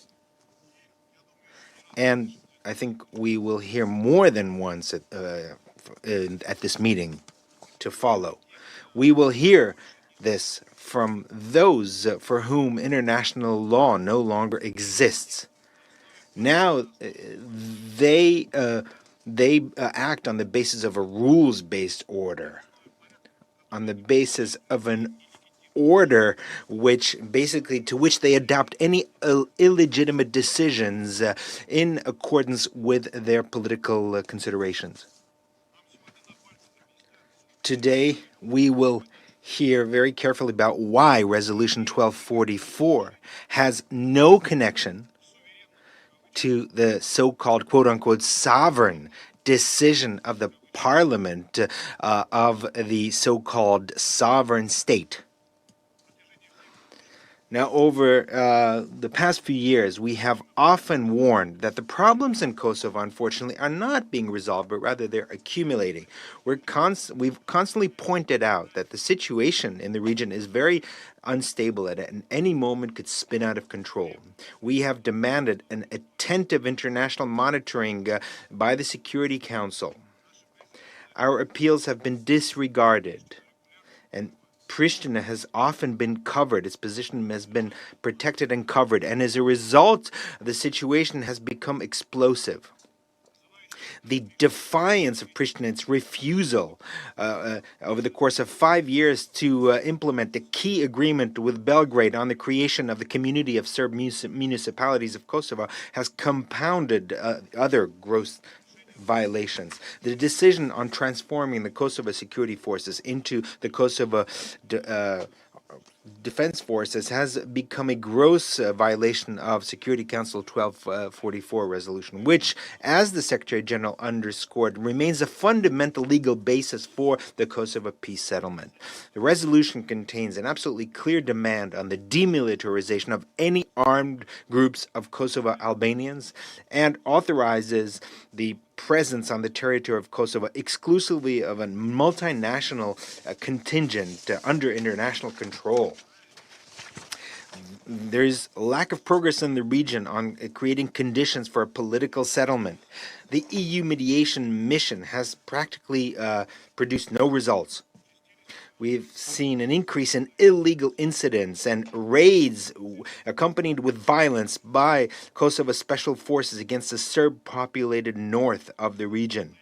And I think we will hear more than once at this meeting to follow. We will hear this from those for whom international law no longer exists. Now they act on the basis of a rules-based order, on the basis of an order to which they adopt any illegitimate decisions in accordance with their political considerations. Today we will hear very carefully about why Resolution 1244 has no connection to the so-called quote-unquote sovereign decision of the parliament of the so-called sovereign state. Now, over the past few years, we have often warned that the problems in Kosovo, unfortunately, are not being resolved, but rather they're accumulating. We've constantly pointed out that the situation in the region is very unstable and at any moment could spin out of control. We have demanded an attentive international monitoring by the Security Council. Our appeals have been disregarded, and Pristina has often been covered. Its position has been protected and covered, and as a result, the situation has become explosive. The defiance of Pristina, its refusal over the course of 5 years to implement the key agreement with Belgrade on the creation of the community of Serb municipalities of Kosovo, has compounded other gross violations. The decision on transforming the Kosovo security forces into the Kosovo Defense Forces has become a gross violation of Security Council 1244 resolution, which, as the Secretary General underscored, remains a fundamental legal basis for the Kosovo peace settlement. The resolution contains an absolutely clear demand on the demilitarization of any armed groups of Kosovo Albanians and authorizes the presence on the territory of Kosovo exclusively of a multinational contingent under international control. There's a lack of progress in the region on creating conditions for a political settlement. The EU mediation mission has practically produced no results. We've seen an increase in illegal incidents and raids accompanied with violence by Kosovo special forces against the Serb-populated north of the region.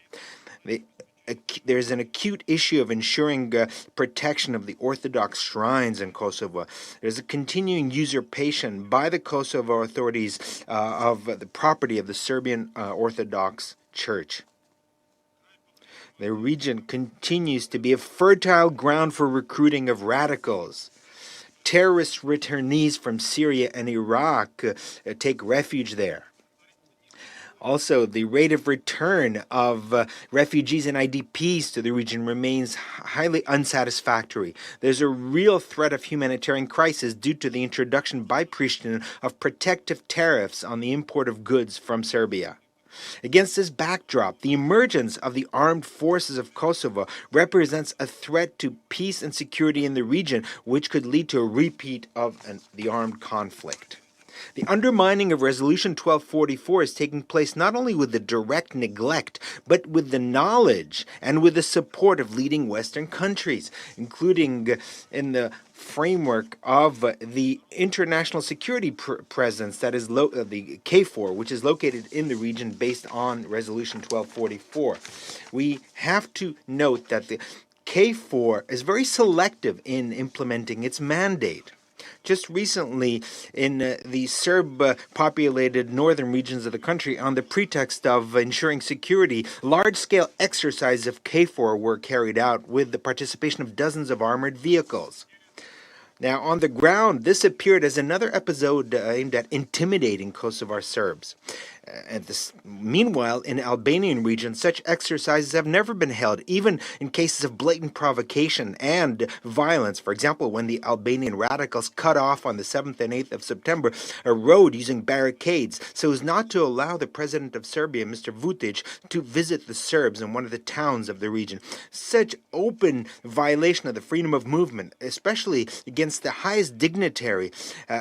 There's an acute issue of ensuring protection of the Orthodox shrines in Kosovo. There's a continuing usurpation by the Kosovo authorities of the property of the Serbian Orthodox Church. The region continues to be a fertile ground for recruiting of radicals. Terrorist returnees from Syria and Iraq take refuge there. Also, the rate of return of refugees and IDPs to the region remains highly unsatisfactory. There's a real threat of humanitarian crisis due to the introduction by Pristina of protective tariffs on the import of goods from Serbia. Against this backdrop, the emergence of the armed forces of Kosovo represents a threat to peace and security in the region, which could lead to a repeat of the armed conflict. The undermining of Resolution 1244 is taking place not only with the direct neglect, but with the knowledge and with the support of leading Western countries, including in the framework of the international security presence that is the KFOR, which is located in the region based on Resolution 1244. We have to note that the KFOR is very selective in implementing its mandate. Just recently, in the Serb-populated northern regions of the country, on the pretext of ensuring security, large-scale exercises of KFOR were carried out with the participation of dozens of armored vehicles. Now, on the ground, this appeared as another episode aimed at intimidating Kosovar Serbs. Meanwhile, in Albanian regions, such exercises have never been held, even in cases of blatant provocation and violence. For example, when the Albanian radicals cut off on the 7th and 8th of September a road using barricades so as not to allow the president of Serbia, Mr. Vučić, to visit the Serbs in one of the towns of the region. Such open violation of the freedom of movement, especially against the highest dignitary,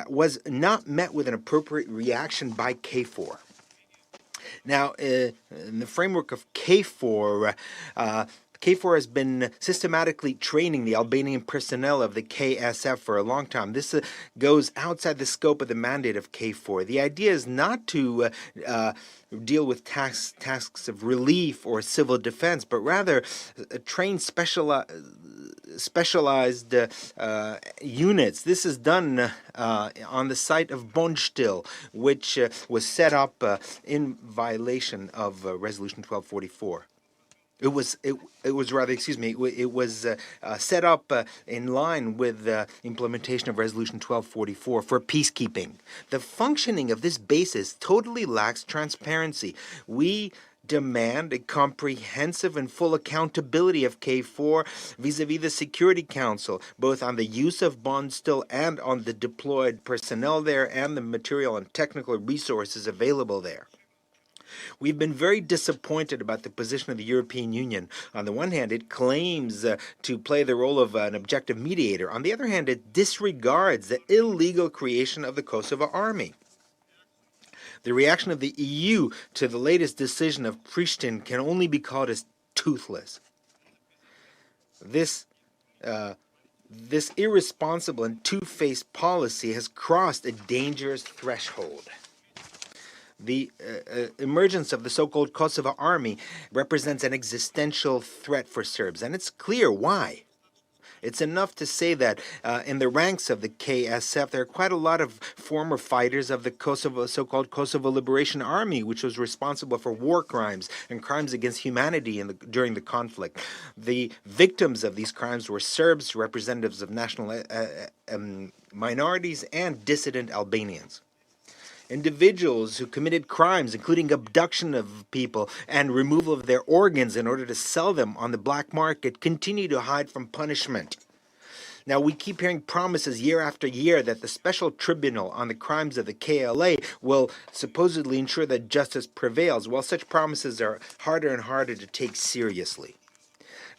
was not met with an appropriate reaction by KFOR. Now, in the framework of KFOR, KFOR has been systematically training the Albanian personnel of the KSF for a long time. This goes outside the scope of the mandate of KFOR. The idea is not to deal with tasks of relief or civil defense, but rather train specialized units. This is done on the site of Bonjtil, which was set up in violation of Resolution 1244. It was set up in line with the implementation of Resolution 1244 for peacekeeping. The functioning of this basis totally lacks transparency. We demand a comprehensive and full accountability of KFOR vis-a-vis the Security Council, both on the use of Bonjtil and on the deployed personnel there and the material and technical resources available there. We've been very disappointed about the position of the European Union. On the one hand, it claims to play the role of an objective mediator. On the other hand, it disregards the illegal creation of the Kosovo army. The reaction of the EU to the latest decision of Pristina can only be called as toothless. This irresponsible and two-faced policy has crossed a dangerous threshold. The emergence of the so-called Kosovo army represents an existential threat for Serbs, and it's clear why. It's enough to say that in the ranks of the KSF, there are quite a lot of former fighters of the so-called Kosovo Liberation Army, which was responsible for war crimes and crimes against humanity during the conflict. The victims of these crimes were Serbs, representatives of national minorities, and dissident Albanians. Individuals who committed crimes, including abduction of people and removal of their organs in order to sell them on the black market, continue to hide from punishment. Now, we keep hearing promises year after year that the Special Tribunal on the crimes of the KLA will supposedly ensure that justice prevails, while such promises are harder and harder to take seriously.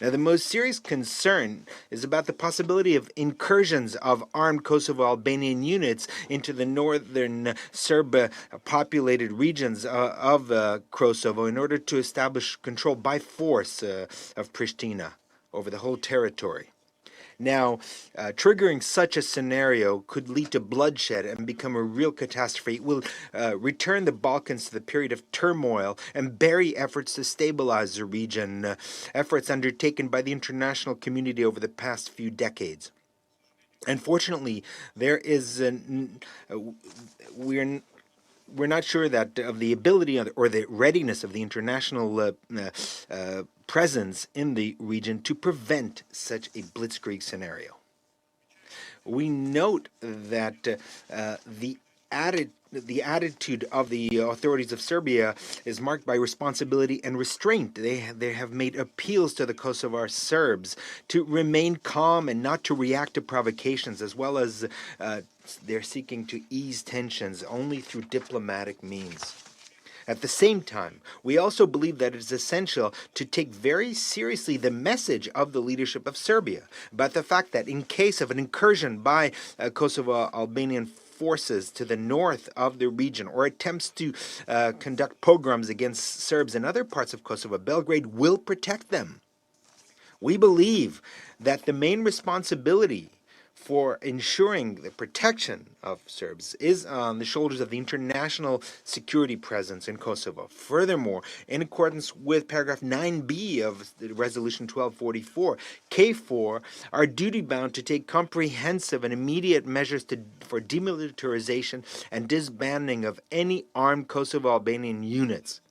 Now, the most serious concern is about the possibility of incursions of armed Kosovo Albanian units into the northern Serb-populated regions of Kosovo in order to establish control by force of Pristina over the whole territory. Now, triggering such a scenario could lead to bloodshed and become a real catastrophe. It will return the Balkans to the period of turmoil and bury efforts to stabilize the region, efforts undertaken by the international community over the past few decades. Unfortunately, there is we're not sure that of the ability or the readiness of the international presence in the region to prevent such a blitzkrieg scenario. We note that the attitude of the authorities of Serbia is marked by responsibility and restraint. They have made appeals to the Kosovar Serbs to remain calm and not to react to provocations, as well as they're seeking to ease tensions only through diplomatic means. At the same time, we also believe that it is essential to take very seriously the message of the leadership of Serbia about the fact that in case of an incursion by Kosovo Albanian forces to the north of the region or attempts to conduct pogroms against Serbs in other parts of Kosovo, Belgrade will protect them. We believe that the main responsibility for ensuring the protection of Serbs is on the shoulders of the international security presence in Kosovo. Furthermore, in accordance with paragraph 9b of the Resolution 1244, KFOR are duty-bound to take comprehensive and immediate measures for demilitarization and disbanding of any armed Kosovo Albanian units.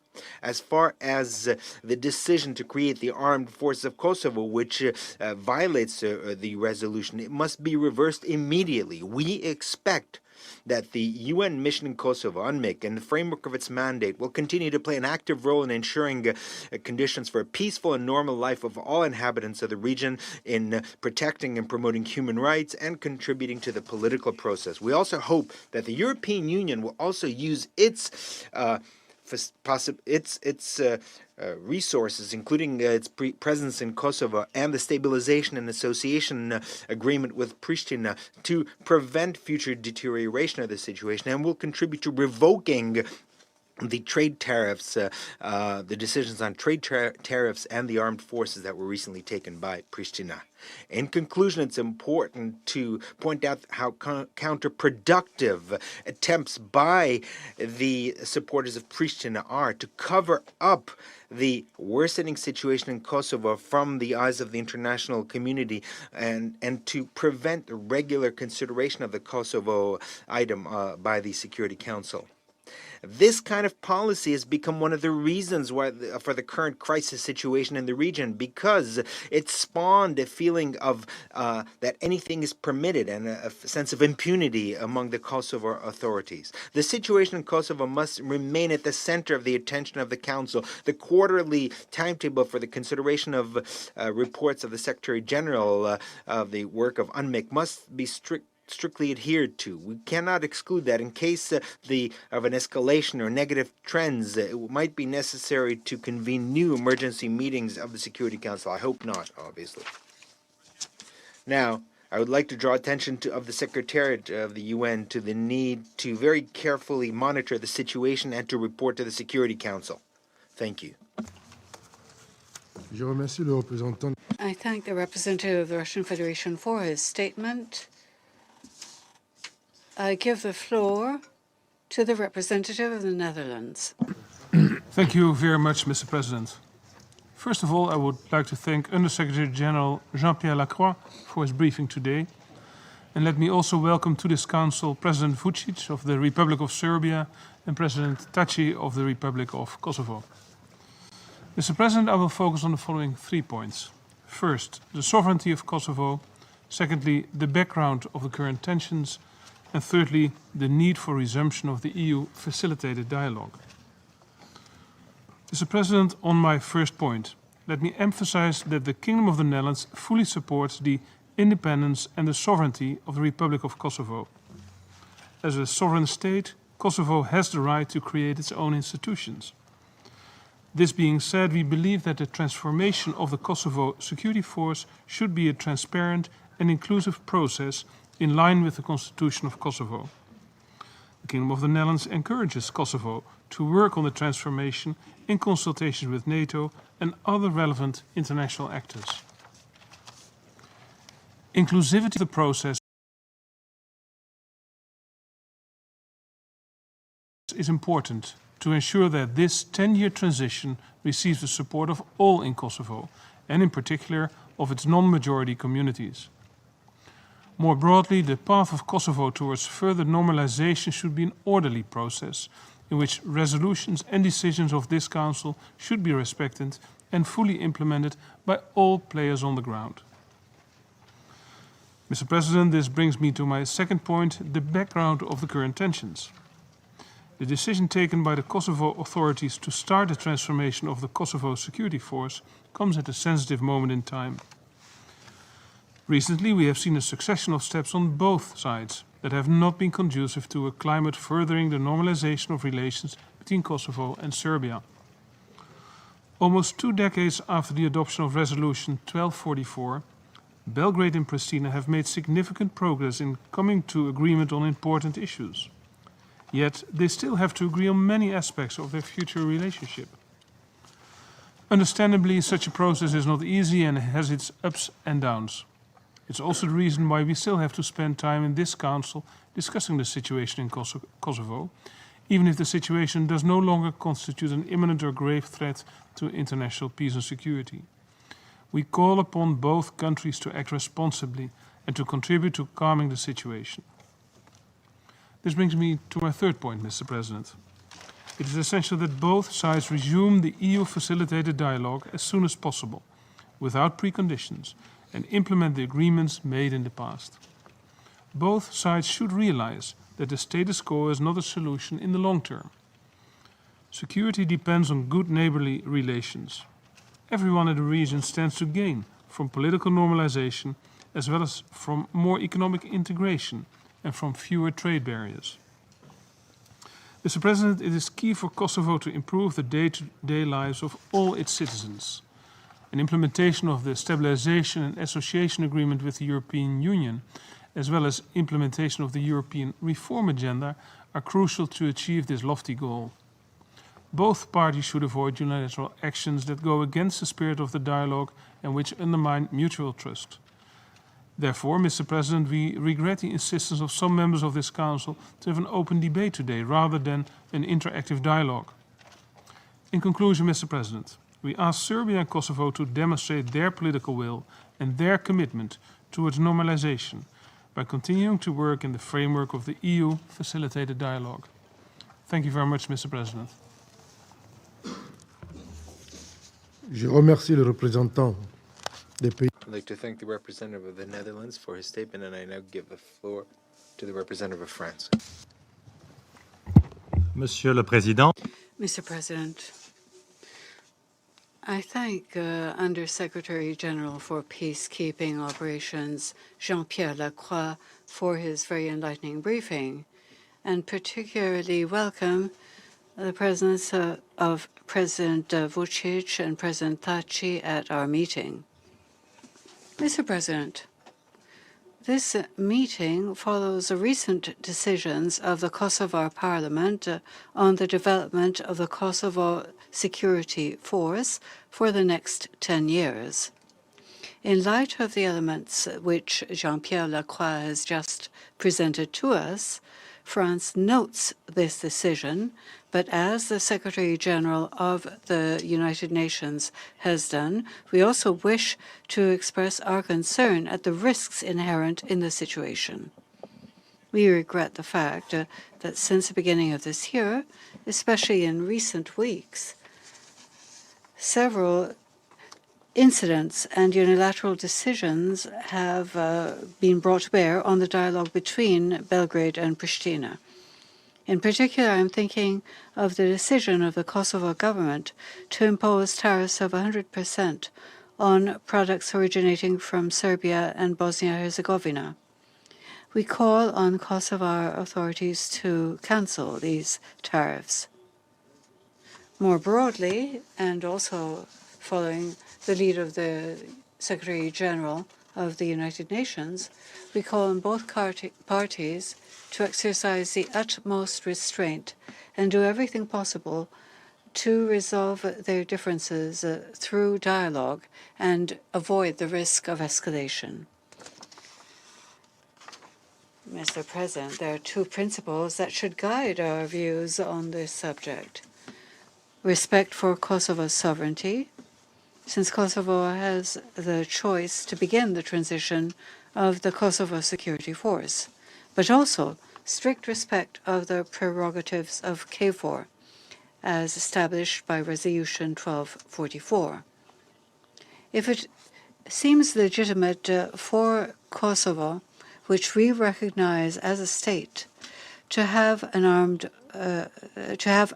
As far as the decision to create the Armed Forces of Kosovo, which violates the resolution, it must be reversed immediately. We expect that the UN mission in Kosovo, UNMIK, in the framework of its mandate, will continue to play an active role in ensuring conditions for a peaceful and normal life of all inhabitants of the region, in protecting and promoting human rights, and contributing to the political process. We also hope that the European Union will also use its resources, including its presence in Kosovo and the stabilization and association agreement with Pristina, to prevent future deterioration of the situation, and will contribute to revoking the trade tariffs, the decisions on trade tariffs and the armed forces that were recently taken by Pristina. In conclusion, it's important to point out how counterproductive attempts by the supporters of Pristina are to cover up the worsening situation in Kosovo from the eyes of the international community, and to prevent the regular consideration of the Kosovo item by the Security Council. This kind of policy has become one of the reasons why for the current crisis situation in the region, because it spawned a feeling of that anything is permitted and a sense of impunity among the Kosovo authorities. The situation in Kosovo must remain at the center of the attention of the Council. The quarterly timetable for the consideration of reports of the Secretary General of the work of UNMIK must be strictly adhered to. We cannot exclude that in case of an escalation or negative trends, it might be necessary to convene new emergency meetings of the Security Council. I hope not, obviously. Now, I would like to draw attention of the Secretariat of the UN to the need to very carefully monitor the situation and to report to the Security Council. Thank you. Je remercie le représentant. I thank the representative of the Russian Federation for his statement. I give the floor to the representative of the Netherlands. Thank you very much, Mr. President. First of all, I would like to thank Under-Secretary General Jean-Pierre Lacroix for his briefing today. And let me also welcome to this Council President Vučić of the Republic of Serbia and President Taci of the Republic of Kosovo. Mr. President, I will focus on the following 3 points. First, the sovereignty of Kosovo. Secondly, the background of the current tensions. And thirdly, the need for resumption of the EU-facilitated dialogue. Mr. President, on my first point, let me emphasize that the Kingdom of the Netherlands fully supports the independence and the sovereignty of the Republic of Kosovo. As a sovereign state, Kosovo has the right to create its own institutions. This being said, we believe that the transformation of the Kosovo Security Force should be a transparent and inclusive process in line with the Constitution of Kosovo. The Kingdom of the Netherlands encourages Kosovo to work on the transformation in consultation with NATO and other relevant international actors. Inclusivity of the process is important to ensure that this 10-year transition receives the support of all in Kosovo, and in particular of its non-majority communities. More broadly, the path of Kosovo towards further normalization should be an orderly process in which resolutions and decisions of this Council should be respected and fully implemented by all players on the ground. Mr. President, this brings me to my second point, the background of the current tensions. The decision taken by the Kosovo authorities to start the transformation of the Kosovo Security Force comes at a sensitive moment in time. Recently, we have seen a succession of steps on both sides that have not been conducive to a climate furthering the normalization of relations between Kosovo and Serbia. Almost 2 decades after the adoption of Resolution 1244, Belgrade and Pristina have made significant progress in coming to agreement on important issues. Yet, they still have to agree on many aspects of their future relationship. Understandably, such a process is not easy and has its ups and downs. It's also the reason why we still have to spend time in this Council discussing the situation in Kosovo, even if the situation does no longer constitute an imminent or grave threat to international peace and security. We call upon both countries to act responsibly and to contribute to calming the situation. This brings me to my third point, Mr. President. It is essential that both sides resume the EU-facilitated dialogue as soon as possible, without preconditions, and implement the agreements made in the past. Both sides should realize that the status quo is not a solution in the long term. Security depends on good neighborly relations. Everyone in the region stands to gain from political normalization as well as from more economic integration and from fewer trade barriers. Mr. President, it is key for Kosovo to improve the day-to-day lives of all its citizens. An implementation of the Stabilization and Association Agreement with the European Union, as well as implementation of the European Reform Agenda, are crucial to achieve this lofty goal. Both parties should avoid unilateral actions that go against the spirit of the dialogue and which undermine mutual trust. Therefore, Mr. President, we regret the insistence of some members of this Council to have an open debate today rather than an interactive dialogue. In conclusion, Mr. President, we ask Serbia and Kosovo to demonstrate their political will and their commitment towards normalization by continuing to work in the framework of the EU-facilitated dialogue. Thank you very much, Mr. President. Je remercie le représentant des pays. I'd like to thank the representative of the Netherlands for his statement, and I now give the floor to the representative of France. Monsieur le Président, Mr. President, I thank Under-Secretary General for Peacekeeping Operations Jean-Pierre Lacroix for his very enlightening briefing, and particularly welcome the presence of President Vučić and President Thaçi at our meeting. Mr. President, this meeting follows the recent decisions of the Kosovo Parliament on the development of the Kosovo Security Force for the next 10 years. In light of the elements which Jean-Pierre Lacroix has just presented to us, France notes this decision, but as the Secretary General of the United Nations has done, we also wish to express our concern at the risks inherent in the situation. We regret the fact that since the beginning of this year, especially in recent weeks, several incidents and unilateral decisions have been brought to bear on the dialogue between Belgrade and Pristina. In particular, I'm thinking of the decision of the Kosovo government to impose tariffs of 100% on products originating from Serbia and Bosnia-Herzegovina. We call on Kosovo authorities to cancel these tariffs. More broadly, and also following the lead of the Secretary General of the United Nations, we call on both parties to exercise the utmost restraint and do everything possible to resolve their differences through dialogue and avoid the risk of escalation. Mr. President, there are two principles that should guide our views on this subject. Respect for Kosovo's sovereignty, since Kosovo has the choice to begin the transition of the Kosovo Security Force, but also strict respect of the prerogatives of KFOR, as established by Resolution 1244. If it seems legitimate for Kosovo, which we recognize as a state, to have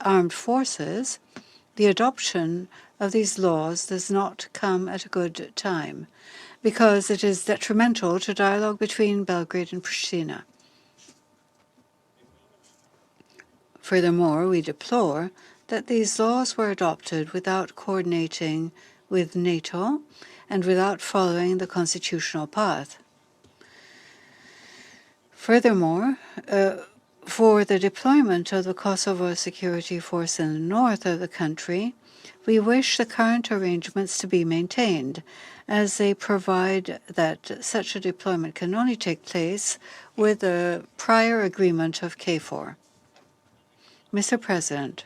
armed forces, the adoption of these laws does not come at a good time, because it is detrimental to dialogue between Belgrade and Pristina. Furthermore, we deplore that these laws were adopted without coordinating with NATO and without following the constitutional path. Furthermore, For the deployment of the Kosovo Security Force in the north of the country, we wish the current arrangements to be maintained, as they provide that such a deployment can only take place with a prior agreement of KFOR. Mr. President,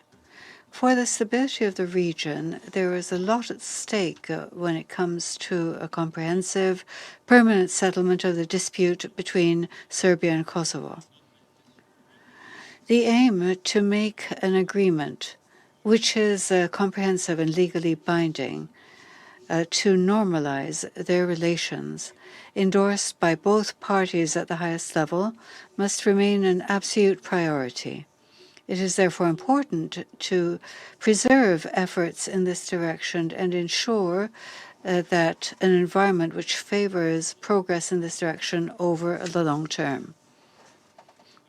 for the stability of the region, there is a lot at stake when it comes to a comprehensive, permanent settlement of the dispute between Serbia and Kosovo. The aim to make an agreement which is comprehensive and legally binding to normalize their relations, endorsed by both parties at the highest level, must remain an absolute priority. It is therefore important to preserve efforts in this direction and ensure that an environment which favors progress in this direction over the long term.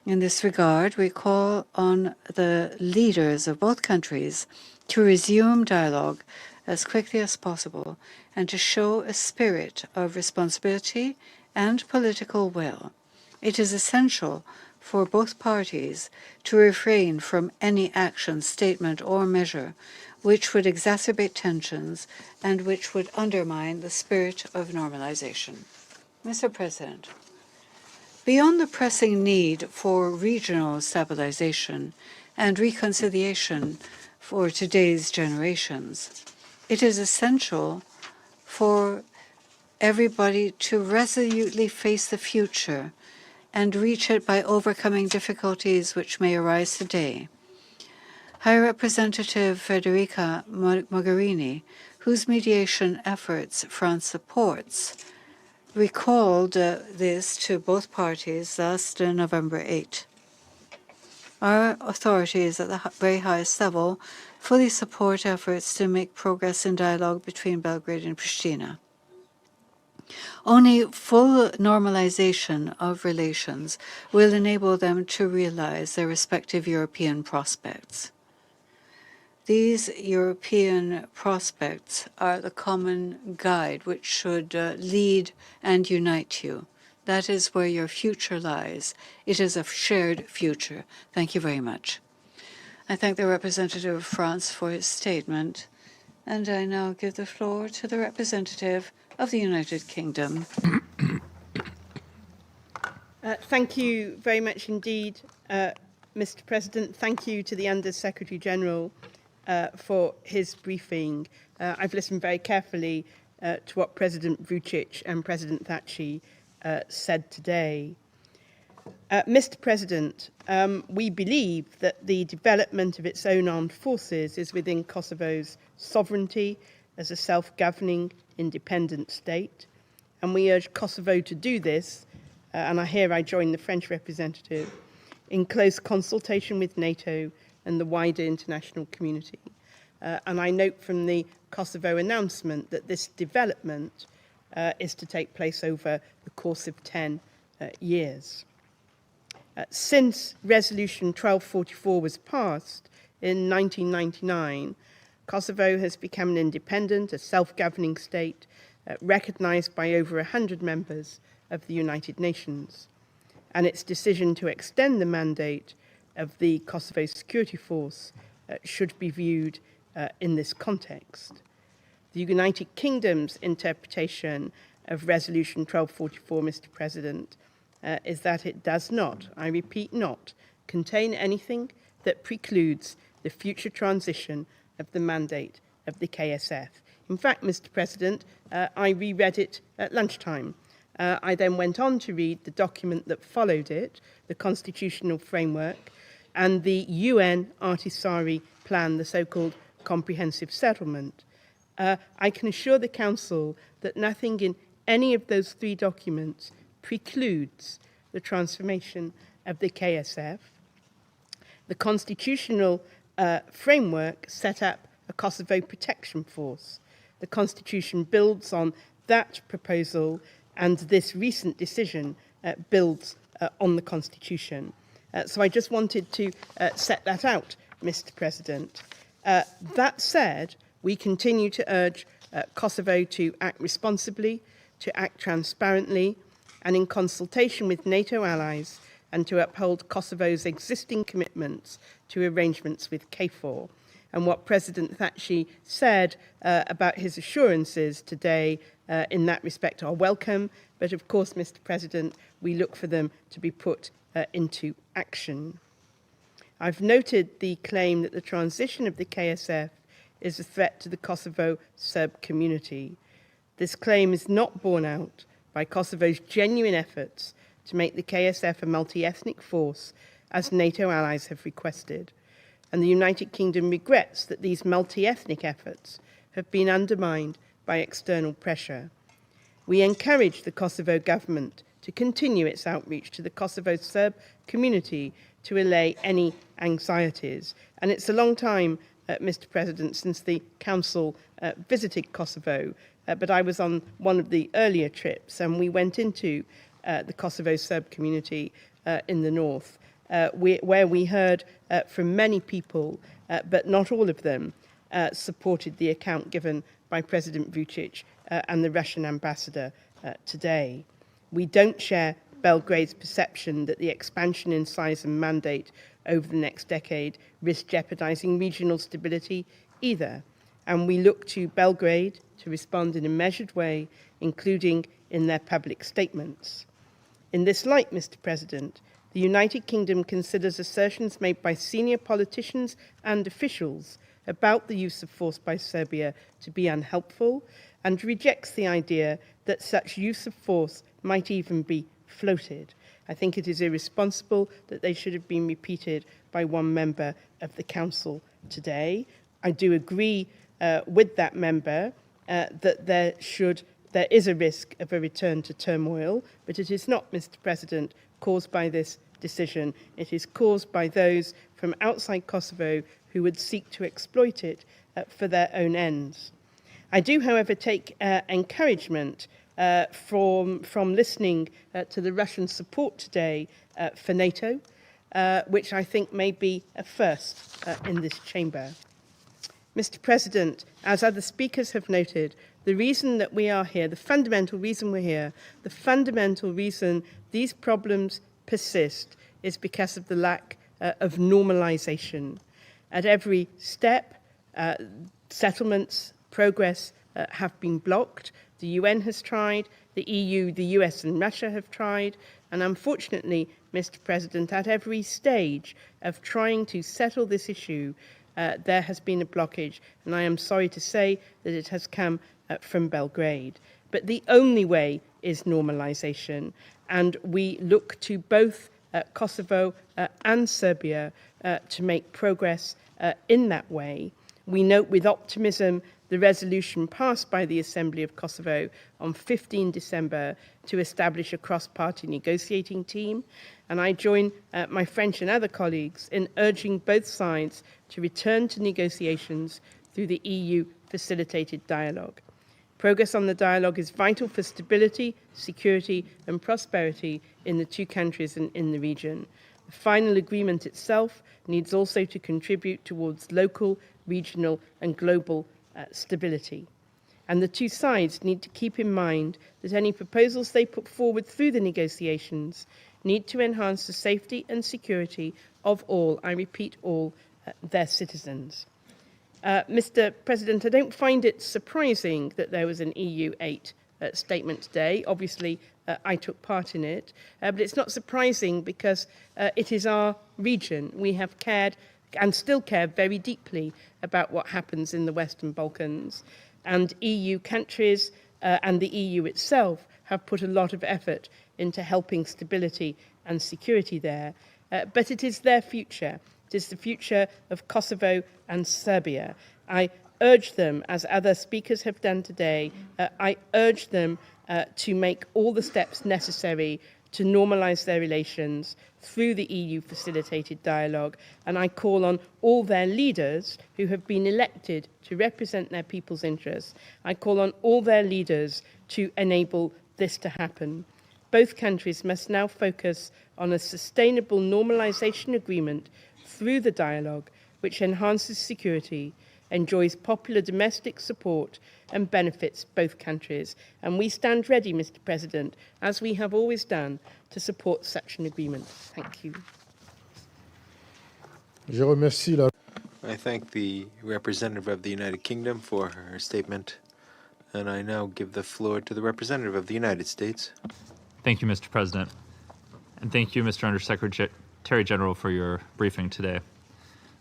In this regard, we call on the leaders of both countries to resume dialogue as quickly as possible and to show a spirit of responsibility and political will. It is essential for both parties to refrain from any action, statement, or measure which would exacerbate tensions and which would undermine the spirit of normalization. Mr. President, beyond the pressing need for regional stabilization and reconciliation for today's generations, it is essential for everybody to resolutely face the future and reach it by overcoming difficulties which may arise today. High Representative Federica Mogherini, whose mediation efforts France supports, recalled this to both parties last November 8. Our authorities at the very highest level fully support efforts to make progress in dialogue between Belgrade and Pristina. Only full normalization of relations will enable them to realize their respective European prospects. These European prospects are the common guide which should lead and unite you. That is where your future lies. It is a shared future. Thank you very much. I thank the representative of France for his statement, and I now give the floor to the representative of the United Kingdom. Thank you very much indeed, Mr. President. Thank you to the Under-Secretary General for his briefing. I've listened very carefully to what President Vučić and President Thaçi said today. Mr. President, we believe that the development of its own armed forces is within Kosovo's sovereignty as a self-governing independent state, and we urge Kosovo to do this, and I join the French representative, in close consultation with NATO and the wider international community. And I note from the Kosovo announcement that this development is to take place over the course of 10 years. Since Resolution 1244 was passed in 1999, Kosovo has become an independent, a self-governing state, recognized by over 100 members of the United Nations. And its decision to extend the mandate of the Kosovo Security Force should be viewed in this context. The United Kingdom's interpretation of Resolution 1244, Mr. President, is that it does not, I repeat not, contain anything that precludes the future transition of the mandate of the KSF. In fact, Mr. President, I reread it at lunchtime. I then went on to read the document that followed it, the constitutional framework, and the UN Ahtisaari plan, the so-called comprehensive settlement. I can assure the Council that nothing in any of those three documents precludes the transformation of the KSF. The constitutional framework set up a Kosovo Protection Force. The Constitution builds on that proposal, and this recent decision builds on the Constitution. So I just wanted to set that out, Mr. President. That said, we continue to urge Kosovo to act responsibly, to act transparently, and in consultation with NATO allies, and to uphold Kosovo's existing commitments to arrangements with KFOR. And what President Thaçi said about his assurances today in that respect are welcome. But of course, Mr. President, we look for them to be put into action. I've noted the claim that the transition of the KSF is a threat to the Kosovo Serb community. This claim is not borne out by Kosovo's genuine efforts to make the KSF a multi-ethnic force, as NATO allies have requested. And the United Kingdom regrets that these multi-ethnic efforts have been undermined by external pressure. We encourage the Kosovo government to continue its outreach to the Kosovo Serb community to allay any anxieties. And it's a long time, Mr. President, since the Council visited Kosovo, but I was on one of the earlier trips and we went into the Kosovo Serb community in the north, where we heard from many people, but not all of them, supported the account given by President Vučić and the Russian ambassador today. We don't share Belgrade's perception that the expansion in size and mandate over the next decade risks jeopardizing regional stability either. And we look to Belgrade to respond in a measured way, including in their public statements. In this light, Mr. President, the United Kingdom considers assertions made by senior politicians and officials about the use of force by Serbia to be unhelpful and rejects the idea that such use of force might even be floated. I think it is irresponsible that they should have been repeated by one member of the Council today. I do agree with that member that there is a risk of a return to turmoil, but it is not, Mr. President, caused by this decision. It is caused by those from outside Kosovo who would seek to exploit it for their own ends. I do, however, take encouragement from listening to the Russian support today for NATO, which I think may be a first in this chamber. Mr. President, as other speakers have noted, the reason that we are here, the fundamental reason we're here, the fundamental reason these problems persist is because of the lack of normalization. At every step, settlements, progress have been blocked. The UN has tried, the EU, the US and Russia have tried, and unfortunately, Mr. President, at every stage of trying to settle this issue, there has been a blockage, and I am sorry to say that it has come from Belgrade. But the only way is normalization, and we look to both Kosovo and Serbia to make progress in that way. We note with optimism the resolution passed by the Assembly of Kosovo on 15 December to establish a cross-party negotiating team, and I join my French and other colleagues in urging both sides to return to negotiations through the EU-facilitated dialogue. Progress on the dialogue is vital for stability, security and prosperity in the two countries and in the region. The final agreement itself needs also to contribute towards local, regional and global stability. And the two sides need to keep in mind that any proposals they put forward through the negotiations need to enhance the safety and security of all, I repeat all, their citizens. Mr. President, I don't find it surprising that there was an EU8 statement today. Obviously, I took part in it, but it's not surprising because it is our region. We have cared and still care very deeply about what happens in the Western Balkans, and EU countries and the EU itself have put a lot of effort into helping stability and security there. But it is their future. It is the future of Kosovo and Serbia. I urge them, as other speakers have done today, I urge them to make all the steps necessary to normalise their relations through the EU-facilitated dialogue, and I call on all their leaders who have been elected to represent their people's interests. I call on all their leaders to enable this to happen. Both countries must now focus on a sustainable normalisation agreement through the dialogue, which enhances security, enjoys popular domestic support and benefits both countries. And we stand ready, Mr. President, as we have always done, to support such an agreement. Thank you. Je remercie la I thank the representative of the United Kingdom for her statement, and I now give the floor to the representative of the United States. Thank you, Mr. President. And thank you, Mr. Undersecretary General, for your briefing today.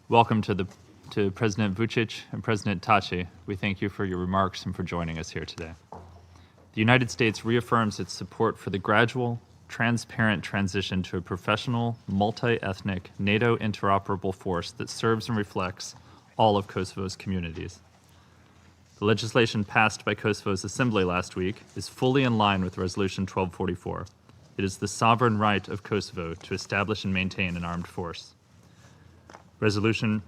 Welcome to President Vučić and President Tači. We thank you for your remarks and for joining us here today. The United States reaffirms its support for the gradual, transparent transition to a professional, multi-ethnic, NATO interoperable force that serves and reflects all of Kosovo's communities. The legislation passed by Kosovo's Assembly last week is fully in line with Resolution 1244. It is the sovereign right of Kosovo to establish and maintain an armed force. Resolution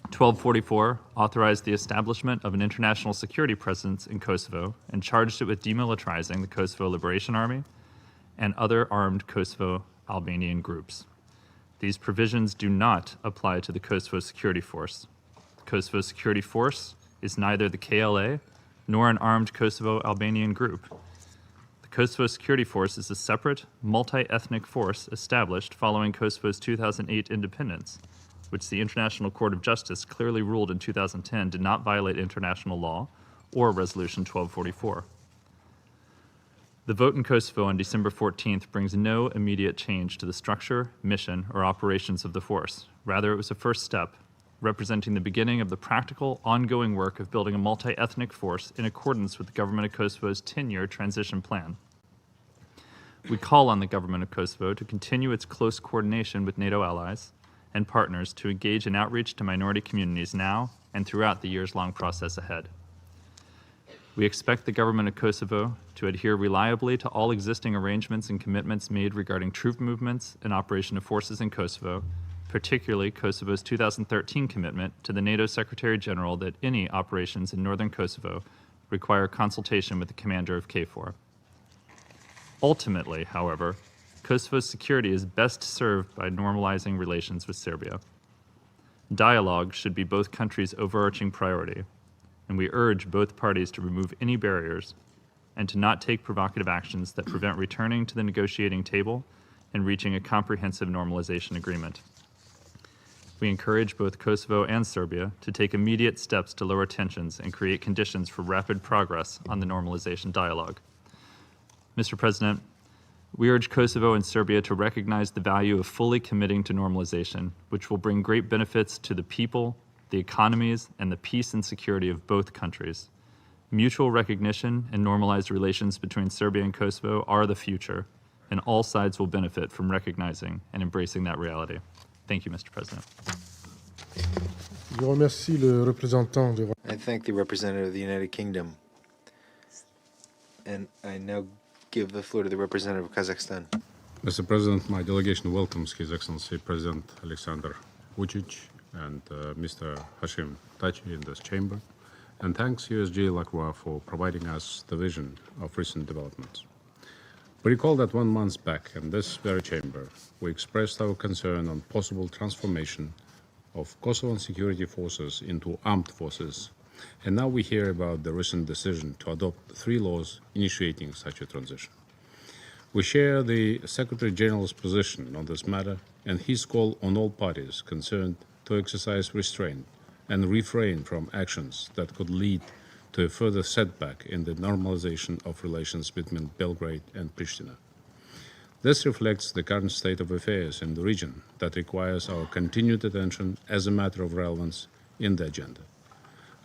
1244 authorized the establishment of an international security presence in Kosovo and charged it with demilitarizing the Kosovo Liberation Army and other armed Kosovo Albanian groups. These provisions do not apply to the Kosovo Security Force. The Kosovo Security Force is neither the KLA nor an armed Kosovo Albanian group. The Kosovo Security Force is a separate, multi-ethnic force established following Kosovo's 2008 independence, which the International Court of Justice clearly ruled in 2010 did not violate international law or Resolution 1244. The vote in Kosovo on December 14th brings no immediate change to the structure, mission, or operations of the force. Rather, it was a first step, representing the beginning of the practical, ongoing work of building a multi-ethnic force in accordance with the government of Kosovo's 10-year transition plan. We call on the government of Kosovo to continue its close coordination with NATO allies and partners to engage in outreach to minority communities now and throughout the years-long process ahead. We expect the government of Kosovo to adhere reliably to all existing arrangements and commitments made regarding troop movements and operation of forces in Kosovo, particularly Kosovo's 2013 commitment to the NATO Secretary General that any operations in northern Kosovo require consultation with the commander of KFOR. Ultimately, however, Kosovo's security is best served by normalizing relations with Serbia. Dialogue should be both countries' overarching priority, and we urge both parties to remove any barriers and to not take provocative actions that prevent returning to the negotiating table and reaching a comprehensive normalization agreement. We encourage both Kosovo and Serbia to take immediate steps to lower tensions and create conditions for rapid progress on the normalization dialogue. Mr. President, we urge Kosovo and Serbia to recognize the value of fully committing to normalization, which will bring great benefits to the people, the economies, and the peace and security of both countries. Mutual recognition and normalized relations between Serbia and Kosovo are the future, and all sides will benefit from recognizing and embracing that reality. Thank you, Mr. President. Je remercie le représentant de I thank the representative of the United Kingdom. And I now give the floor to the representative of Kazakhstan. Mr. President, my delegation welcomes His Excellency President Alexander Vučić and Mr. Hashim Tači in this chamber, and thanks USG Lacroix for providing us the vision of recent developments. We recall that 1 month back in this very chamber, we expressed our concern on possible transformation of Kosovan security forces into armed forces, and now we hear about the recent decision to adopt 3 laws initiating such a transition. We share the Secretary General's position on this matter and his call on all parties concerned to exercise restraint and refrain from actions that could lead to a further setback in the normalization of relations between Belgrade and Pristina. This reflects the current state of affairs in the region that requires our continued attention as a matter of relevance in the agenda.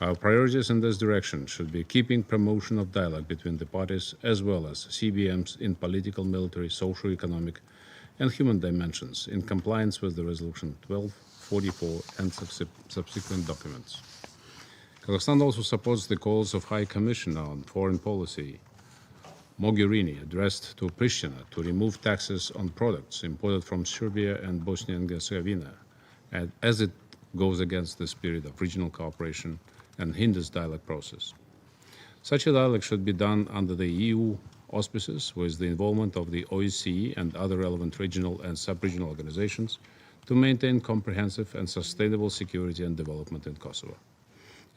Our priorities in this direction should be keeping promotion of dialogue between the parties as well as CBMs in political, military, socio-economic and human dimensions in compliance with the Resolution 1244 and subsequent documents. Kazakhstan also supports the calls of High Commissioner on Foreign Policy Mogherini addressed to Pristina to remove taxes on products imported from Serbia and Bosnia and Herzegovina, as it goes against the spirit of regional cooperation and hinders dialogue process. Such a dialogue should be done under the EU auspices with the involvement of the OSCE and other relevant regional and sub-regional organizations to maintain comprehensive and sustainable security and development in Kosovo.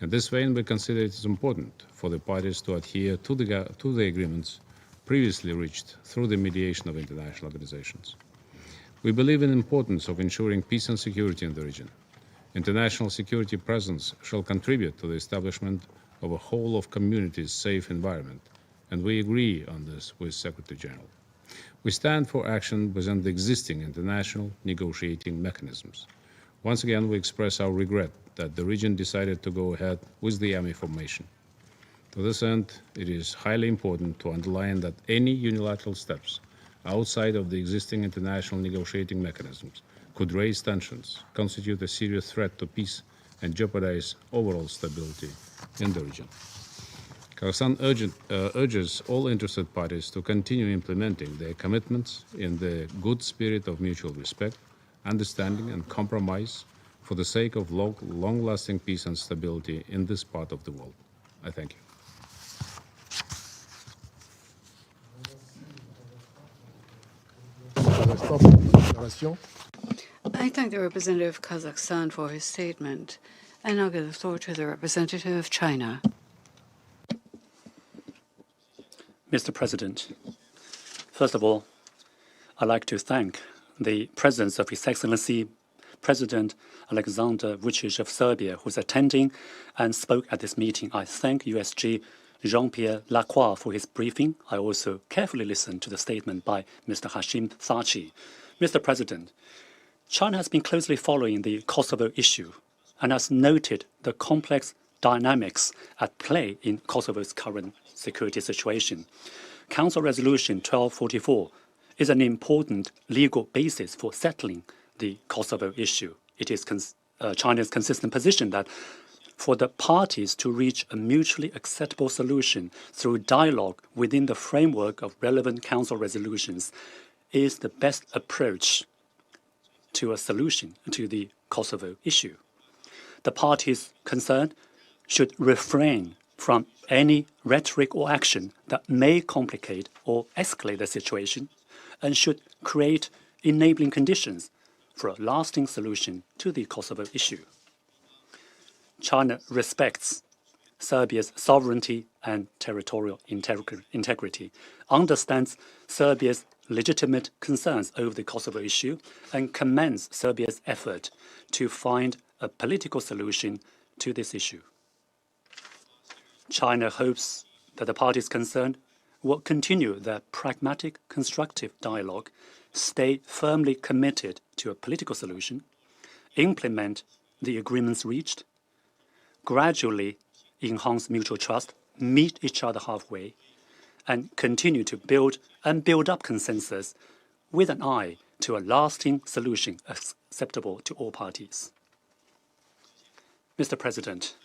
In this vein, we consider it is important for the parties to adhere to the agreements previously reached through the mediation of international organizations. We believe in the importance of ensuring peace and security in the region. International security presence shall contribute to the establishment of a whole of communities safe environment, and we agree on this with Secretary General. We stand for action within the existing international negotiating mechanisms. Once again, we express our regret that the region decided to go ahead with the army formation. To this end, it is highly important to underline that any unilateral steps outside of the existing international negotiating mechanisms could raise tensions, constitute a serious threat to peace, and jeopardize overall stability in the region. Kazakhstan urges all interested parties to continue implementing their commitments in the good spirit of mutual respect, understanding, and compromise for the sake of long-lasting peace and stability in this part of the world. I thank you. I thank the representative of Kazakhstan for his statement, and I'll give the floor to the representative of China. Mr. President, first of all, I'd like to thank the presence of His Excellency President Alexander Vučić of Serbia, who's attending and spoke at this meeting. I thank USG Jean-Pierre Lacroix for his briefing. I also carefully listened to the statement by Mr. Hashim Thaçi. Mr. President, China has been closely following the Kosovo issue and has noted the complex dynamics at play in Kosovo's current security situation. Council Resolution 1244 is an important legal basis for settling the Kosovo issue. It is China's consistent position that for the parties to reach a mutually acceptable solution through dialogue within the framework of relevant Council resolutions is the best approach to a solution to the Kosovo issue. The parties concerned should refrain from any rhetoric or action that may complicate or escalate the situation and should create enabling conditions for a lasting solution to the Kosovo issue. China respects Serbia's sovereignty and territorial integrity, understands Serbia's legitimate concerns over the Kosovo issue, and commends Serbia's effort to find a political solution to this issue. China hopes that the parties concerned will continue their pragmatic, constructive dialogue, stay firmly committed to a political solution, implement the agreements reached, gradually enhance mutual trust, meet each other halfway, and continue to build up consensus with an eye to a lasting solution acceptable to all parties. Mr. President,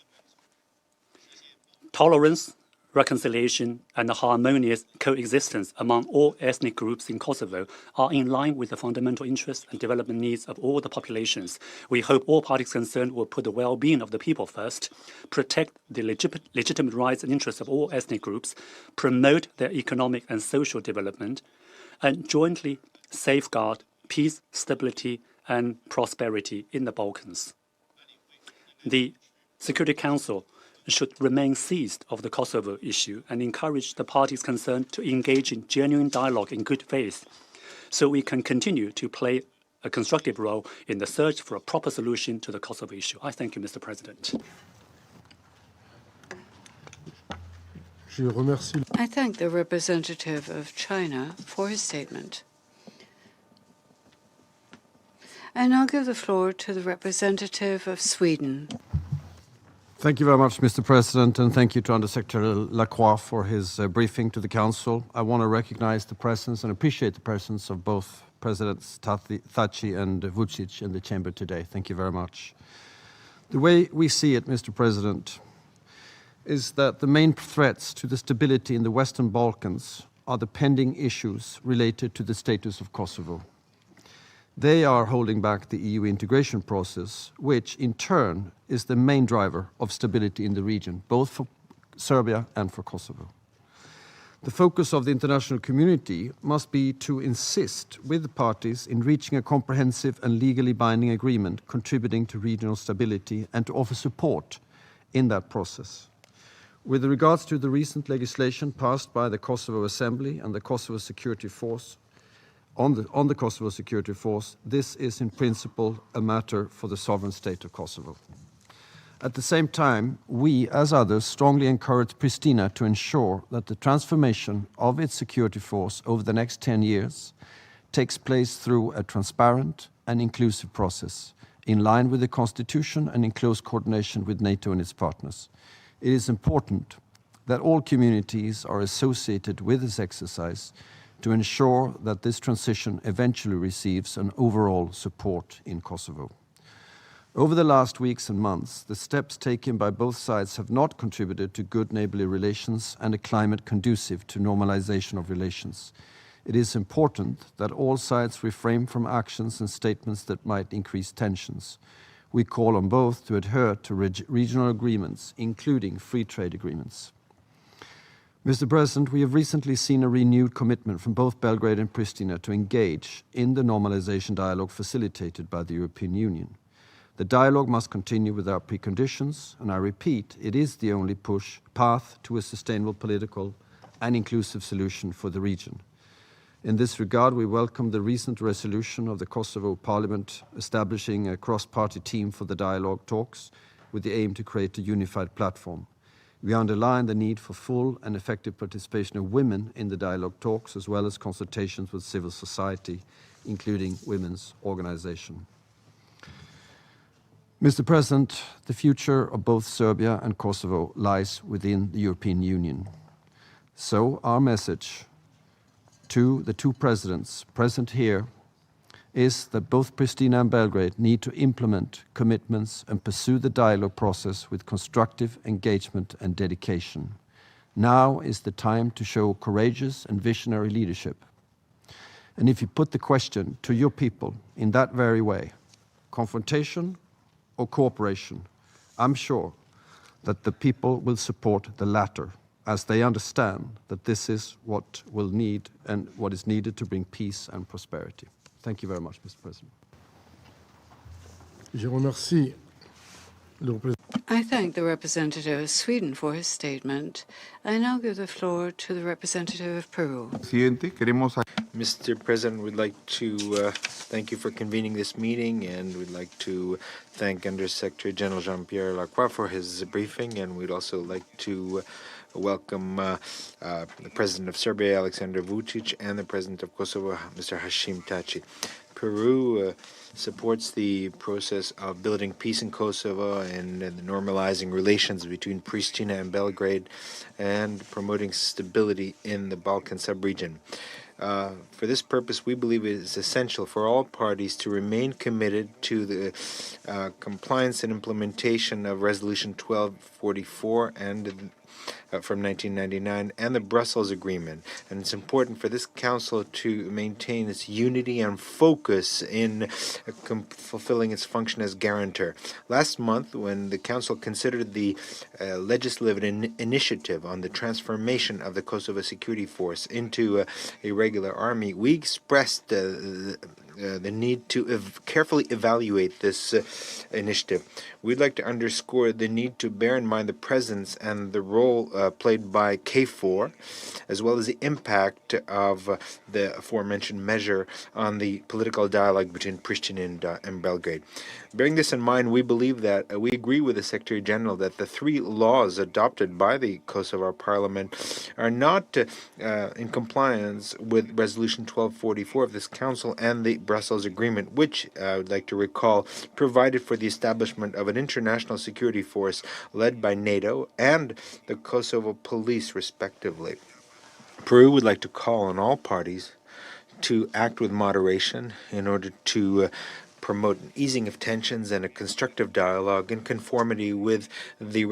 tolerance, reconciliation, and harmonious coexistence among all ethnic groups in Kosovo are in line with the fundamental interests and development needs of all the populations. We hope all parties concerned will put the well-being of the people first, protect the legitimate rights and interests of all ethnic groups, promote their economic and social development, and jointly safeguard peace, stability, and prosperity in the Balkans. The Security Council should remain seized of the Kosovo issue and encourage the parties concerned to engage in genuine dialogue in good faith so we can continue to play a constructive role in the search for a proper solution to the Kosovo issue. I thank you, Mr. President. I thank the representative of China for his statement. And I'll give the floor to the representative of Sweden. Thank you very much, Mr. President, and thank you to Undersecretary Lacroix for his briefing to the Council. I want to recognize the presence and appreciate the presence of both Presidents Thaçi and Vučić in the chamber today. Thank you very much. The way we see it, Mr. President, is that the main threats to the stability in the Western Balkans are the pending issues related to the status of Kosovo. They are holding back the EU integration process, which in turn is the main driver of stability in the region, both for Serbia and for Kosovo. The focus of the international community must be to insist with the parties in reaching a comprehensive and legally binding agreement contributing to regional stability and to offer support in that process. With regards to the recent legislation passed by the Kosovo Assembly and the Kosovo Security Force, on the Kosovo Security Force, this is in principle a matter for the sovereign state of Kosovo. At the same time, we, as others, strongly encourage Pristina to ensure that the transformation of its security force over the next 10 years takes place through a transparent and inclusive process, in line with the Constitution and in close coordination with NATO and its partners. It is important that all communities are associated with this exercise to ensure that this transition eventually receives an overall support in Kosovo. Over the last weeks and months, the steps taken by both sides have not contributed to good neighborly relations and a climate conducive to normalization of relations. It is important that all sides refrain from actions and statements that might increase tensions. We call on both to adhere to regional agreements, including free trade agreements. Mr. President, we have recently seen a renewed commitment from both Belgrade and Pristina to engage in the normalization dialogue facilitated by the European Union. The dialogue must continue without preconditions, and I repeat, it is the only path to a sustainable political and inclusive solution for the region. In this regard, we welcome the recent resolution of the Kosovo Parliament establishing a cross-party team for the dialogue talks with the aim to create a unified platform. We underline the need for full and effective participation of women in the dialogue talks, as well as consultations with civil society, including women's organizations. Mr. President, the future of both Serbia and Kosovo lies within the European Union. So our message to the two presidents present here is that both Pristina and Belgrade need to implement commitments and pursue the dialogue process with constructive engagement and dedication. Now is the time to show courageous and visionary leadership. And if you put the question to your people in that very way, confrontation or cooperation, I'm sure that the people will support the latter, as they understand that this is what will need and what is needed to bring peace and prosperity. Thank you very much, Mr. President. Je remercie le représentant. I thank the representative of Sweden for his statement. I now give the floor to the representative of Peru. Mr. President, we'd like to thank you for convening this meeting, and we'd like to thank Undersecretary General Jean-Pierre Lacroix for his briefing, and we'd also like to welcome the President of Serbia, Aleksandar Vučić, and the President of Kosovo, Mr. Hashim Thaçi. Peru supports the process of building peace in Kosovo and normalizing relations between Pristina and Belgrade and promoting stability in the Balkan sub-region. For this purpose, we believe it is essential for all parties to remain committed to the compliance and implementation of Resolution 1244 and from 1999 and the Brussels Agreement. And it's important for this Council to maintain its unity and focus in fulfilling its function as guarantor. Last month, when the Council considered the legislative initiative on the transformation of the Kosovo Security Force into a regular army, we expressed the need to carefully evaluate this initiative. We'd like to underscore the need to bear in mind the presence and the role played by KFOR, as well as the impact of the aforementioned measure on the political dialogue between Pristina and Belgrade. Bearing this in mind, we believe that we agree with the Secretary General that the three laws adopted by the Kosovo Parliament are not in compliance with Resolution 1244 of this Council and the Brussels Agreement, which I would like to recall provided for the establishment of an international security force led by NATO and the Kosovo police, respectively. Peru would like to call on all parties to act with moderation in order to promote an easing of tensions and a constructive dialogue in conformity with the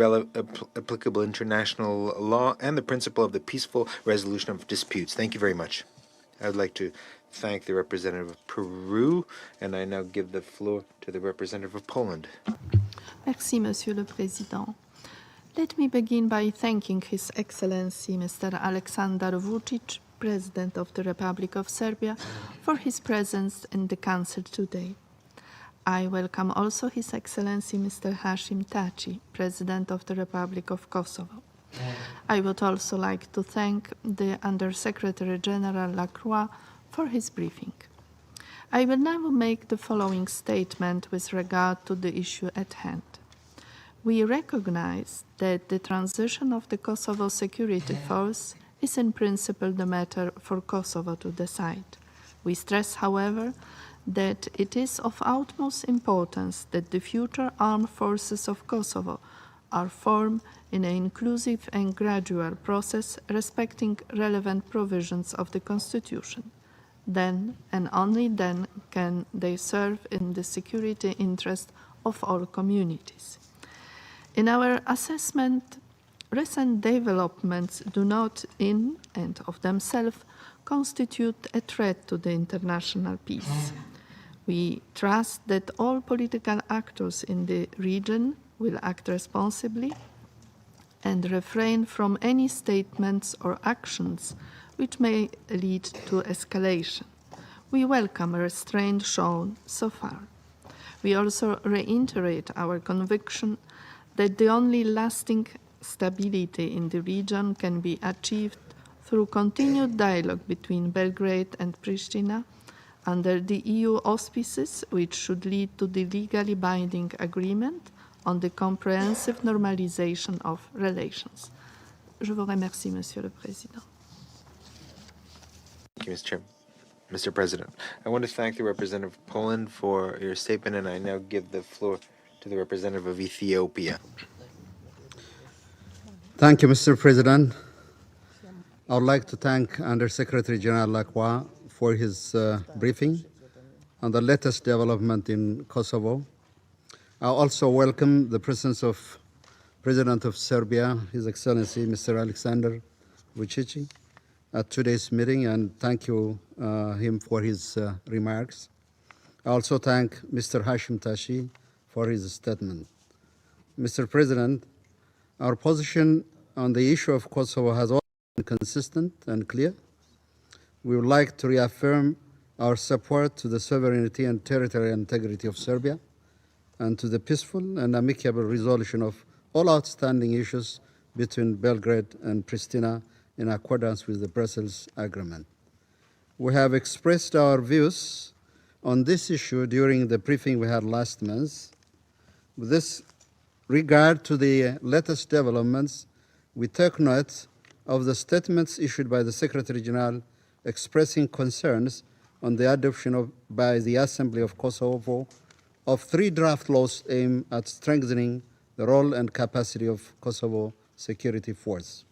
applicable international law and the principle of the peaceful resolution of disputes. Thank you very much. I would like to thank the representative of Peru, and I now give the floor to the representative of Poland. Merci, Monsieur le Président. Let me begin by thanking His Excellency Mr. Aleksandar Vučić, President of the Republic of Serbia, for his presence in the Council today. I welcome also His Excellency Mr. Hashim Thaçi, President of the Republic of Kosovo. I would also like to thank the Under-Secretary General Lacroix for his briefing. I will now make the following statement with regard to the issue at hand. We recognize that the transition of the Kosovo Security Force is in principle the matter for Kosovo to decide. We stress, however, that it is of utmost importance that the future armed forces of Kosovo are formed in an inclusive and gradual process respecting relevant provisions of the Constitution. Then and only then can they serve in the security interest of all communities. In our assessment, recent developments do not in and of themselves constitute a threat to the international peace. We trust that all political actors in the region will act responsibly and refrain from any statements or actions which may lead to escalation. We welcome restraint shown so far. We also reiterate our conviction that the only lasting stability in the region can be achieved through continued dialogue between Belgrade and Pristina under the EU auspices, which should lead to the legally binding agreement on the comprehensive normalization of relations. Je vous remercie, Monsieur le Président. Thank you, Mr. President. I want to thank the representative of Poland for your statement, and I now give the floor to the representative of Ethiopia. Thank you, Mr. President. I would like to thank Under-Secretary General Lacroix for his briefing on the latest development in Kosovo. I also welcome the presence of President of Serbia, His Excellency Mr. Alexander Vučić, at today's meeting, and thank you him for his remarks. I also thank Mr. Hashim Thaçi for his statement. Mr. President, our position on the issue of Kosovo has always been consistent and clear. We would like to reaffirm our support to the sovereignty and territorial integrity of Serbia and to the peaceful and amicable resolution of all outstanding issues between Belgrade and Pristina in accordance with the Brussels Agreement. We have expressed our views on this issue during the briefing we had last month. With this regard to the latest developments, we take note of the statements issued by the Secretary General expressing concerns on the adoption by the Assembly of Kosovo of 3 draft laws aimed at strengthening the role and capacity of Kosovo Security Force.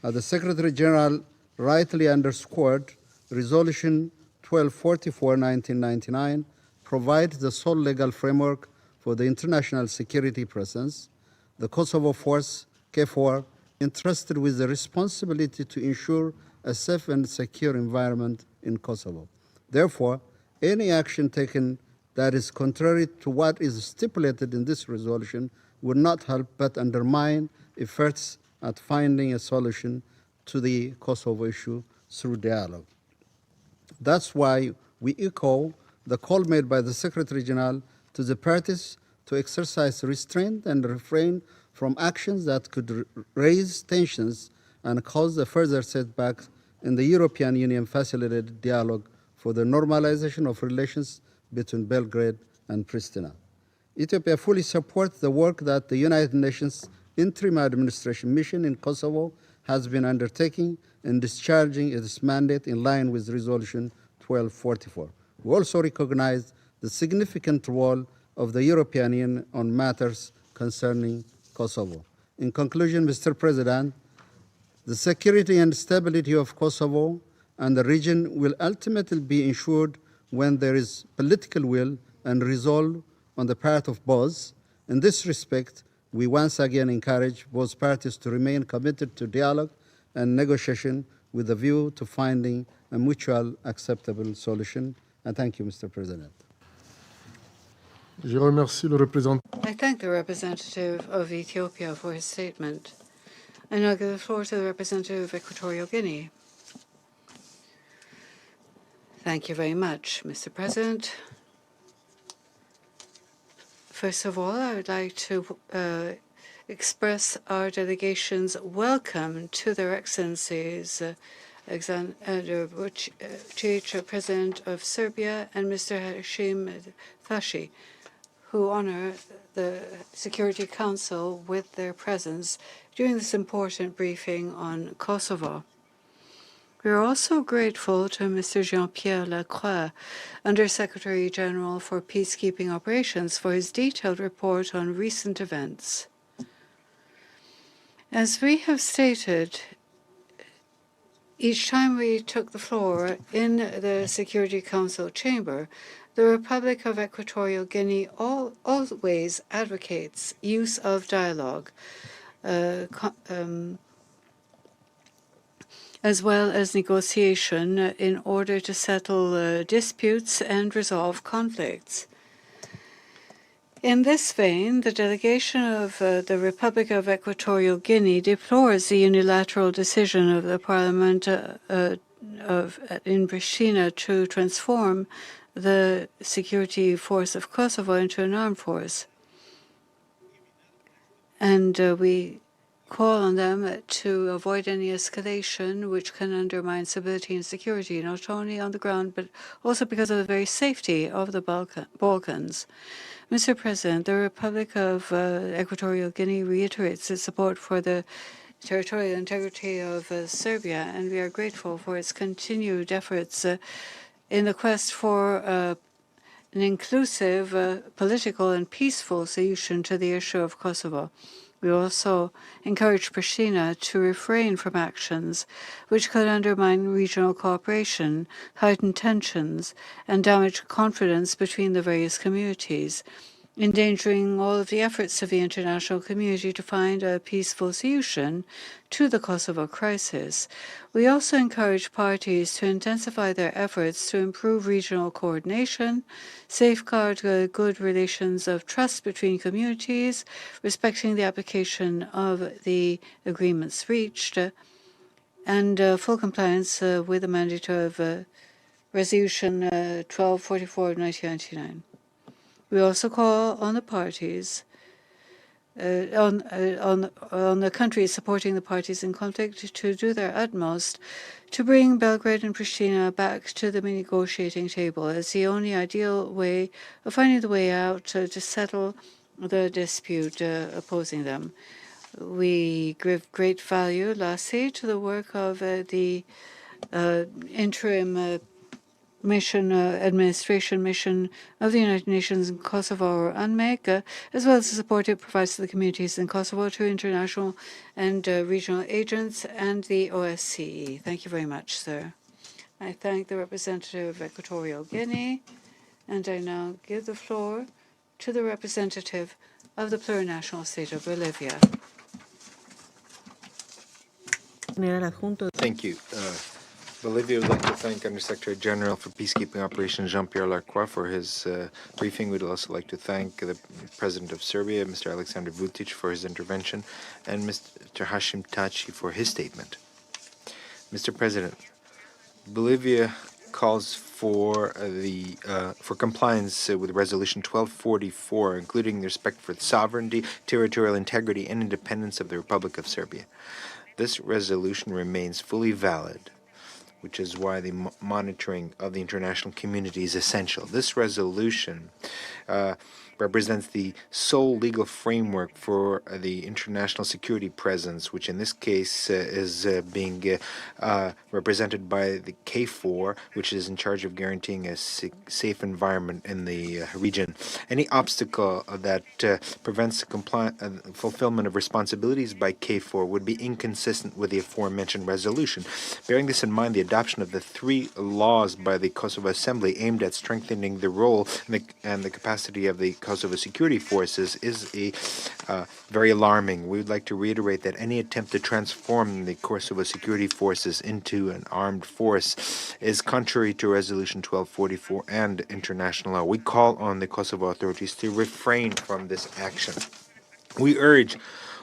As the Secretary General rightly underscored, Resolution 1244/1999 provides the sole legal framework for the international security presence. The Kosovo Force, KFOR, entrusted with the responsibility to ensure a safe and secure environment in Kosovo. Therefore, any action taken that is contrary to what is stipulated in this resolution would not help but undermine efforts at finding a solution to the Kosovo issue through dialogue. That's why we echo the call made by the Secretary General to the parties to exercise restraint and refrain from actions that could raise tensions and cause a further setback in the European Union facilitated dialogue for the normalization of relations between Belgrade and Pristina. Ethiopia fully supports the work that the United Nations Interim Administration Mission in Kosovo has been undertaking in discharging its mandate in line with Resolution 1244. We also recognize the significant role of the European Union on matters concerning Kosovo. In conclusion, Mr. President, the security and stability of Kosovo and the region will ultimately be ensured when there is political will and resolve on the part of both. In this respect, we once again encourage both parties to remain committed to dialogue and negotiation with a view to finding a mutual acceptable solution. And thank you, Mr. President. Je remercie le représentant. I thank the representative of Ethiopia for his statement. I now give the floor to the representative of Equatorial Guinea. Thank you very much, Mr. President. First of all, I would like to express our delegation's welcome to their Excellencies Alexander Vučić, President of Serbia, and Mr. Hashim Thaçi, who honor the Security Council with their presence during this important briefing on Kosovo. We are also grateful to Mr. Jean-Pierre Lacroix, Under-Secretary General for Peacekeeping Operations, for his detailed report on recent events. As we have stated, each time we took the floor in the Security Council chamber, the Republic of Equatorial Guinea always advocates use of dialogue, as well as negotiation in order to settle disputes and resolve conflicts. In this vein, the delegation of the Republic of Equatorial Guinea deplores the unilateral decision of the Parliament in Pristina to transform the security force of Kosovo into an armed force. And we call on them to avoid any escalation which can undermine stability and security, not only on the ground, but also because of the very safety of the Balkans. Mr. President, the Republic of Equatorial Guinea reiterates its support for the territorial integrity of Serbia, and we are grateful for its continued efforts in the quest for an inclusive, political, and peaceful solution to the issue of Kosovo. We also encourage Pristina to refrain from actions which could undermine regional cooperation, heighten tensions, and damage confidence between the various communities, endangering all of the efforts of the international community to find a peaceful solution to the Kosovo crisis. We also encourage parties to intensify their efforts to improve regional coordination, safeguard good relations of trust between communities, respecting the application of the agreements reached, and full compliance with the mandate of Resolution 1244 of 1999. We also call on the parties, on the countries supporting the parties in conflict to do their utmost to bring Belgrade and Pristina back to the negotiating table as the only ideal way of finding the way out to settle the dispute opposing them. We give great value, lastly, to the work of the interim administration mission of the United Nations in Kosovo, or UNMIK, as well as the support it provides to the communities in Kosovo, to international and regional agents, and the OSCE. Thank you very much, sir. I thank the representative of Equatorial Guinea, and I now give the floor to the representative of the plurinational state of Bolivia. Thank you. Bolivia would like to thank Undersecretary General for Peacekeeping Operations Jean-Pierre Lacroix for his briefing. We'd also like to thank the President of Serbia, Mr. Alexander Vučić, for his intervention, and Mr. Hashim Thaçi for his statement. Mr. President, Bolivia calls for compliance with Resolution 1244, including the respect for the sovereignty, territorial integrity, and independence of the Republic of Serbia. This resolution remains fully valid, which is why the monitoring of the international community is essential. This resolution represents the sole legal framework for the international security presence, which in this case is being represented by the KFOR, which is in charge of guaranteeing a safe environment in the region. Any obstacle that prevents the fulfillment of responsibilities by KFOR would be inconsistent with the aforementioned resolution. Bearing this in mind, the adoption of the 3 laws by the Kosovo Assembly aimed at strengthening the role and the capacity of the Kosovo security forces is very alarming. We would like to reiterate that any attempt to transform the Kosovo security forces into an armed force is contrary to Resolution 1244 and international law. We call on the Kosovo authorities to refrain from this action. We urge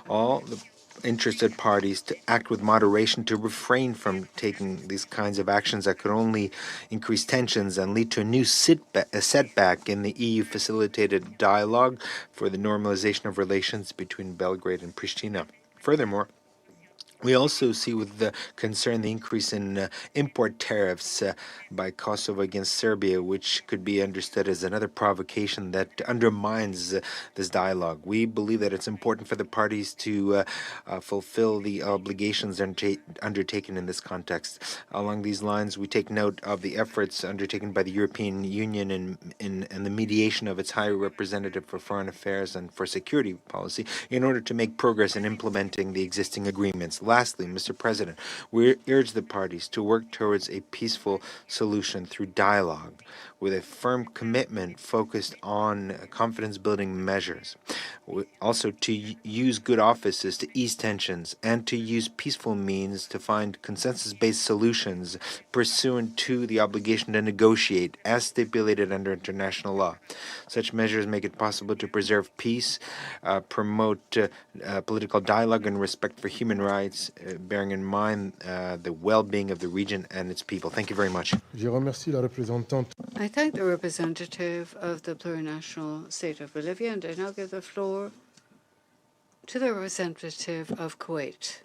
all the interested parties to act with moderation, to refrain from taking these kinds of actions that could only increase tensions and lead to a new setback in the EU-facilitated dialogue for the normalization of relations between Belgrade and Pristina. Furthermore, we also see with the concern the increase in import tariffs by Kosovo against Serbia, which could be understood as another provocation that undermines this dialogue. We believe that it's important for the parties to fulfill the obligations undertaken in this context. Along these lines, we take note of the efforts undertaken by the European Union in the mediation of its High Representative for Foreign Affairs and for Security Policy in order to make progress in implementing the existing agreements. Lastly, Mr. President, we urge the parties to work towards a peaceful solution through dialogue with a firm commitment focused on confidence-building measures. Also, to use good offices to ease tensions and to use peaceful means to find consensus-based solutions pursuant to the obligation to negotiate as stipulated under international law. Such measures make it possible to preserve peace, promote political dialogue and respect for human rights, bearing in mind the well-being of the region and its people. Thank you very much. Je remercie la représentante. I thank the representative of the plurinational state of Bolivia, and I now give the floor to the representative of Kuwait.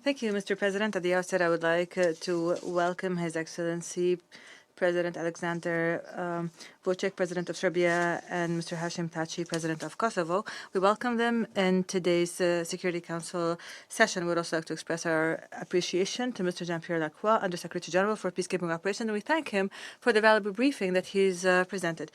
Thank you, Mr. President. At the outset, I would like to welcome His Excellency President Alexander Vučić, President of Serbia, and Mr. Hashim Thaçi, President of Kosovo. We welcome them in today's Security Council session. We would also like to express our appreciation to Mr. Jean-Pierre Lacroix, Under Secretary General for Peacekeeping Operations, and we thank him for the valuable briefing that he's presented.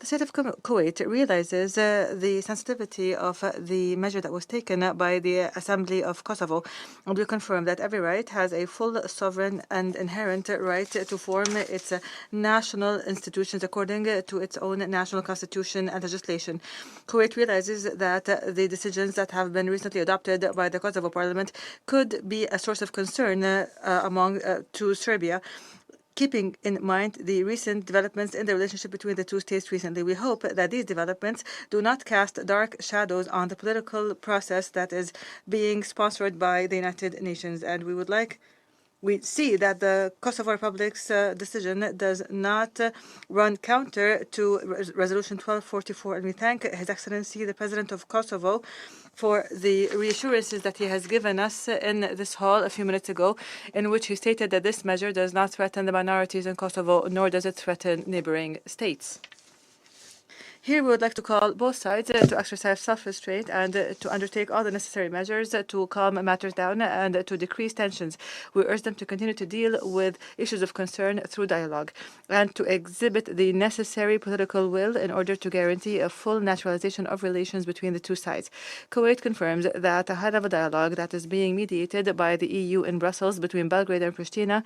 The state of Kuwait realizes the sensitivity of the measure that was taken by the Assembly of Kosovo, and we confirm that every right has a full sovereign and inherent right to form its national institutions according to its own national constitution and legislation. Kuwait realizes that the decisions that have been recently adopted by the Kosovo Parliament could be a source of concern to Serbia. Keeping in mind the recent developments in the relationship between the two states recently, we hope that these developments do not cast dark shadows on the political process that is being sponsored by the United Nations. And we see that the Kosovo Republic's decision does not run counter to Resolution 1244, and we thank His Excellency, the President of Kosovo, for the reassurances that he has given us in this hall a few minutes ago, in which he stated that this measure does not threaten the minorities in Kosovo, nor does it threaten neighboring states. Here we would like to call both sides to exercise self-restraint and to undertake all the necessary measures to calm matters down and to decrease tensions. We urge them to continue to deal with issues of concern through dialogue and to exhibit the necessary political will in order to guarantee a full naturalization of relations between the two sides. Kuwait confirms that a high-level dialogue that is being mediated by the EU in Brussels between Belgrade and Pristina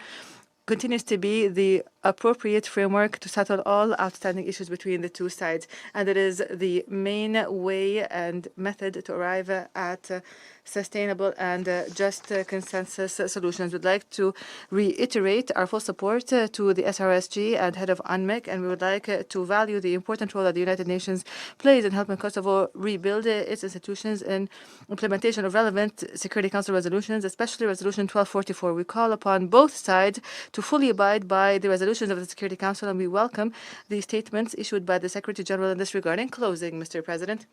continues to be the appropriate framework to settle all outstanding issues between the two sides, and it is the main way and method to arrive at sustainable and just consensus solutions. We'd like to reiterate our full support to the SRSG and head of UNMIK, and we would like to value the important role that the United Nations plays in helping Kosovo rebuild its institutions in implementation of relevant Security Council resolutions, especially Resolution 1244. We call upon both sides to fully abide by the resolutions of the Security Council, and we welcome the statements issued by the Secretary General in this regard. In closing, Mr. President,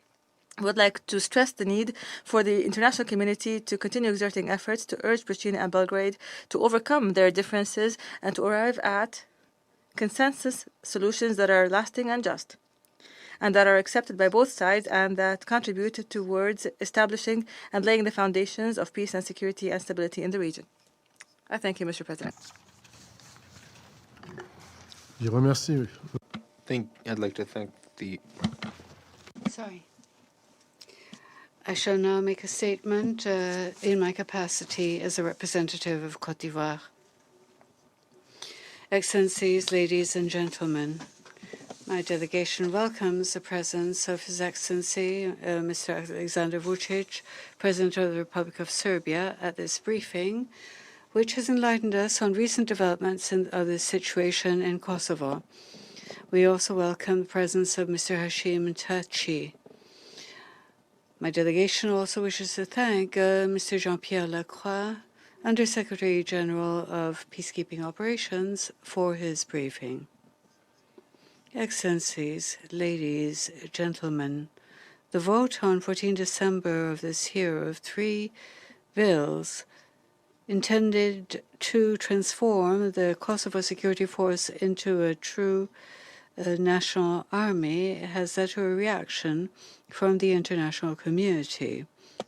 I would like to stress the need for the international community to continue exerting efforts to urge Pristina and Belgrade to overcome their differences and to arrive at consensus solutions that are lasting and just, and that are accepted by both sides and that contribute towards establishing and laying the foundations of peace and security and stability in the region. I thank you, Mr. President. Je remercie. I'd like to thank the... Sorry. I shall now make a statement in my capacity as a representative of Côte d'Ivoire. Excellencies, ladies and gentlemen, my delegation welcomes the presence of His Excellency Mr. Alexander Vučić, President of the Republic of Serbia, at this briefing, which has enlightened us on recent developments of the situation in Kosovo. We also welcome the presence of Mr. Hashim Thaçi, My delegation also wishes to thank Mr. Jean-Pierre Lacroix, Undersecretary General of Peacekeeping Operations, for his briefing. Excellencies, ladies, gentlemen, the vote on 14 December of this year of 3 bills intended to transform the Kosovo Security Force into a true national army has led to a reaction from the international community.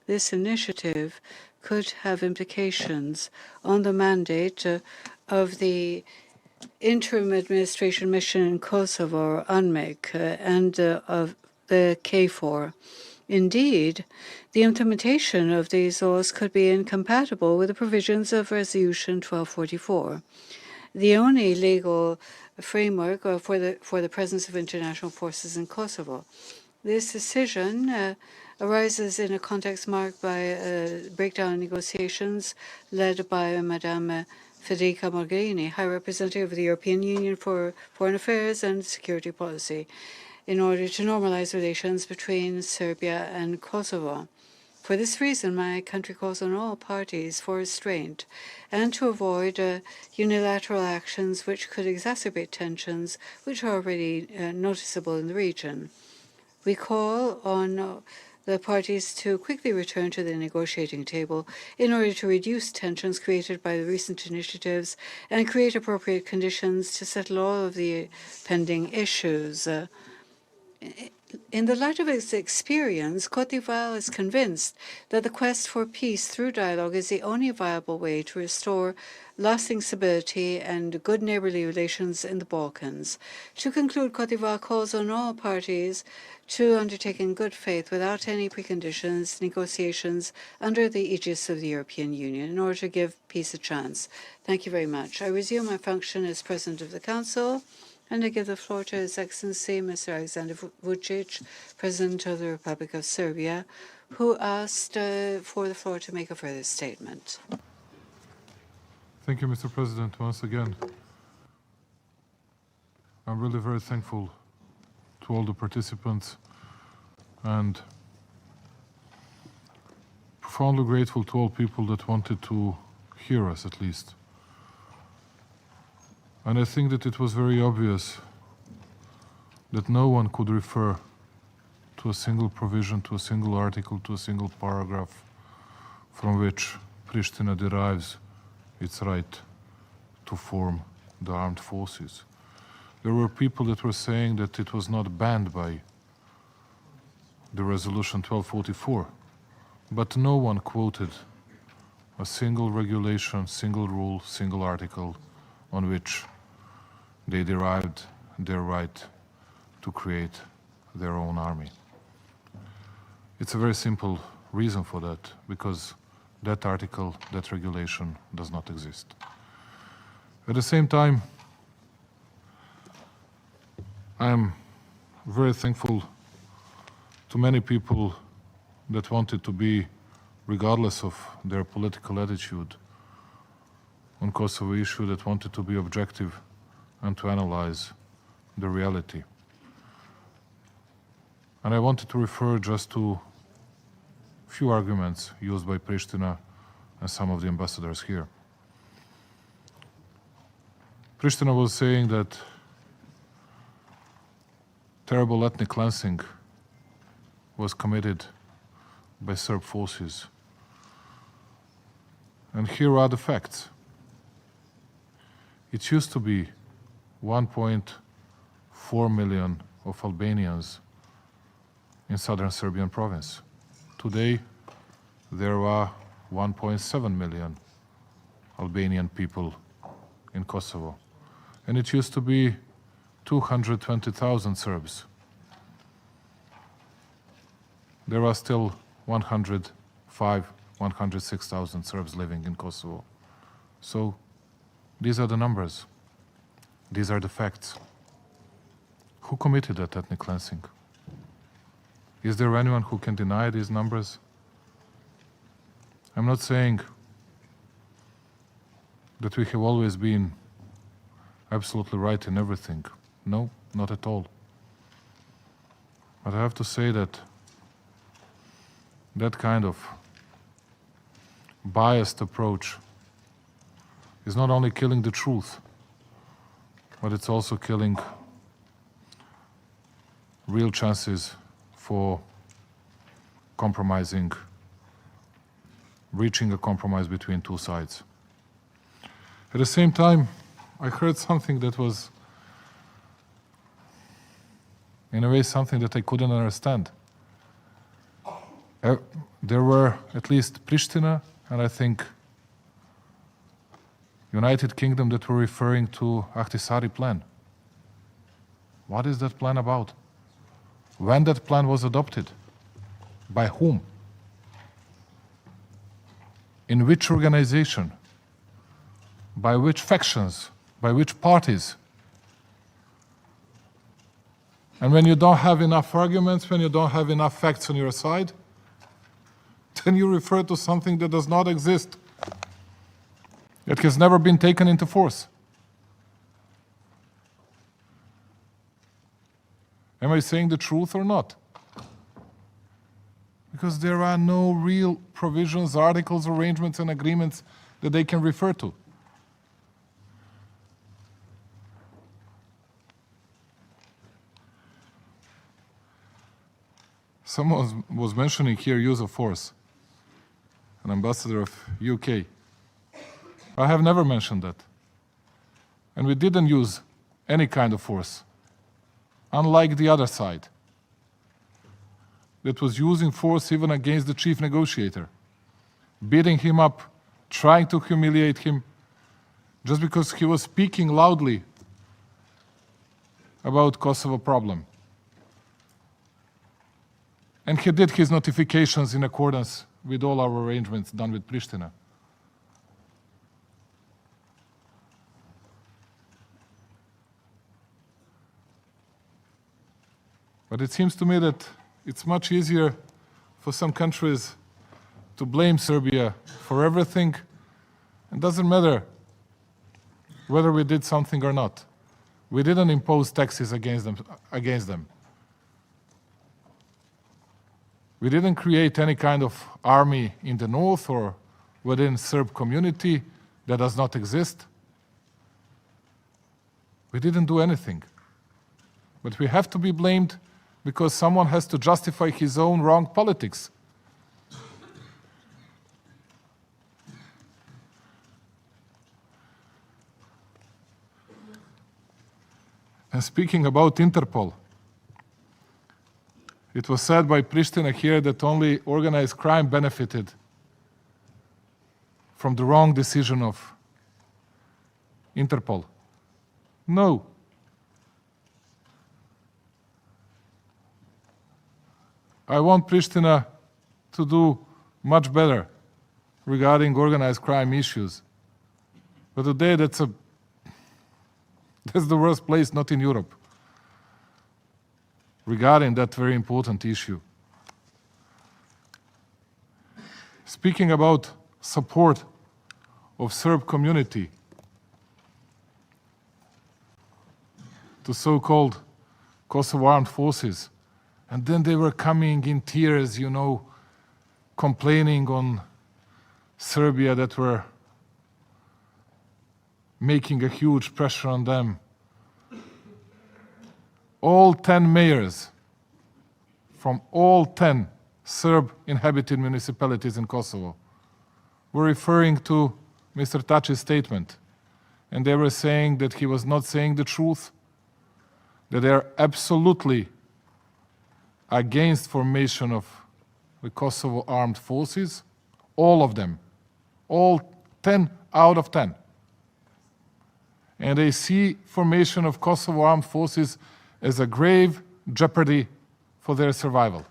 This initiative could have implications on the mandate of the Interim Administration Mission in Kosovo, or UNMIK, and of the KFOR. Indeed, the implementation of these laws could be incompatible with the provisions of Resolution 1244. The only legal framework for the presence of international forces in Kosovo. This decision arises in a context marked by a breakdown in negotiations led by Madame Federica Mogherini, High Representative of the European Union for Foreign Affairs and Security Policy, in order to normalize relations between Serbia and Kosovo. For this reason, my country calls on all parties for restraint and to avoid unilateral actions which could exacerbate tensions which are already noticeable in the region. We call on the parties to quickly return to the negotiating table in order to reduce tensions created by the recent initiatives and create appropriate conditions to settle all of the pending issues. In the light of its experience, Côte d'Ivoire is convinced that the quest for peace through dialogue is the only viable way to restore lasting stability and good neighborly relations in the Balkans. To conclude, Côte d'Ivoire calls on all parties to undertake in good faith, without any preconditions, negotiations under the aegis of the European Union in order to give peace a chance. Thank you very much. I resume my function as President of the Council. And I give the floor to His Excellency Mr. Alexander Vučić, President of the Republic of Serbia, who asked for the floor to make a further statement. Thank you, Mr. President, once again. I'm really very thankful to all the participants and profoundly grateful to all people that wanted to hear us, at least. And I think that it was very obvious that no one could refer to a single provision, to a single article, to a single paragraph from which Pristina derives its right to form the armed forces. There were people that were saying that it was not banned by the Resolution 1244, but no one quoted a single regulation, single rule, single article on which they derived their right to create their own army. It's a very simple reason for that, because that article, that regulation does not exist. At the same time, I'm very thankful to many people that wanted to be, regardless of their political attitude on Kosovo issue, that wanted to be objective and to analyze the reality. And I wanted to refer just to a few arguments used by Pristina and some of the ambassadors here. Pristina was saying that terrible ethnic cleansing was committed by Serb forces. And here are the facts. It used to be 1.4 million of Albanians in southern Serbian province. Today, there are 1.7 million Albanian people in Kosovo. And it used to be 220,000 Serbs. There are still 106,000 Serbs living in Kosovo. So these are the numbers. These are the facts. Who committed that ethnic cleansing? Is there anyone who can deny these numbers? I'm not saying that we have always been absolutely right in everything. No, not at all. But I have to say that that kind of biased approach is not only killing the truth, but it's also killing real chances for compromising, reaching a compromise between two sides. At the same time, I heard something that was, in a way, something that I couldn't understand. There were at least Pristina and I think United Kingdom that were referring to Ahtisaari plan. What is that plan about? When that plan was adopted? By whom? In which organization? By which factions? By which parties? And when you don't have enough arguments, when you don't have enough facts on your side, then you refer to something that does not exist. It has never been taken into force. Am I saying the truth or not? Because there are no real provisions, articles, arrangements, and agreements that they can refer to. Someone was mentioning here use of force. An ambassador of UK. I have never mentioned that. And we didn't use any kind of force, unlike the other side, that was using force even against the chief negotiator, beating him up, trying to humiliate him, just because he was speaking loudly about Kosovo problem. And he did his notifications in accordance with all our arrangements done with Pristina. But it seems to me that it's much easier for some countries to blame Serbia for everything. It doesn't matter whether we did something or not. We didn't impose taxes against them. We didn't create any kind of army in the north or within Serb community that does not exist. We didn't do anything. But we have to be blamed because someone has to justify his own wrong politics. And speaking about Interpol, it was said by Pristina here that only organized crime benefited from the wrong decision of Interpol. No. I want Pristina to do much better regarding organized crime issues. But today that's the worst place, not in Europe, regarding that very important issue. Speaking about support of Serb community to so-called Kosovo armed forces, and then they were coming in tears, you know, complaining on Serbia that were making a huge pressure on them. All 10 mayors from all 10 Serb-inhabited municipalities in Kosovo were referring to Mr. Tači's statement, and they were saying that he was not saying the truth, that they are absolutely against formation of the Kosovo armed forces, all of them, all 10 out of 10. And they see formation of Kosovo armed forces as a grave jeopardy for their survival.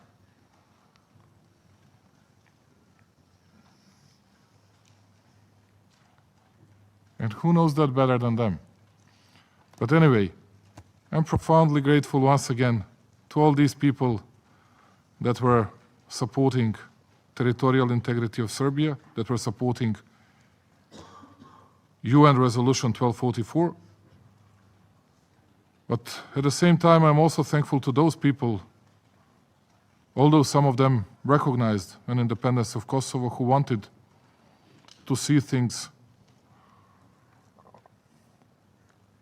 And who knows that better than them? But anyway, I'm profoundly grateful once again to all these people that were supporting territorial integrity of Serbia, that were supporting UN Resolution 1244. But at the same time, I'm also thankful to those people although some of them recognized an independence of Kosovo, who wanted to see things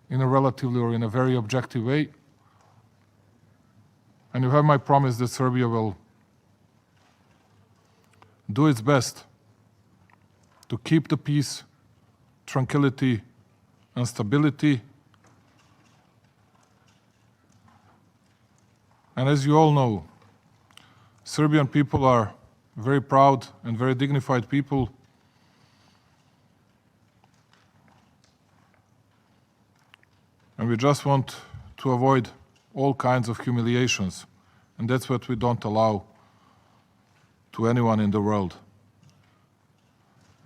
in a relatively or in a very objective way. And you have my promise that Serbia will do its best to keep the peace, tranquility, and stability. And as you all know, Serbian people are very proud and very dignified people. And we just want to avoid all kinds of humiliations. And that's what we don't allow to anyone in the world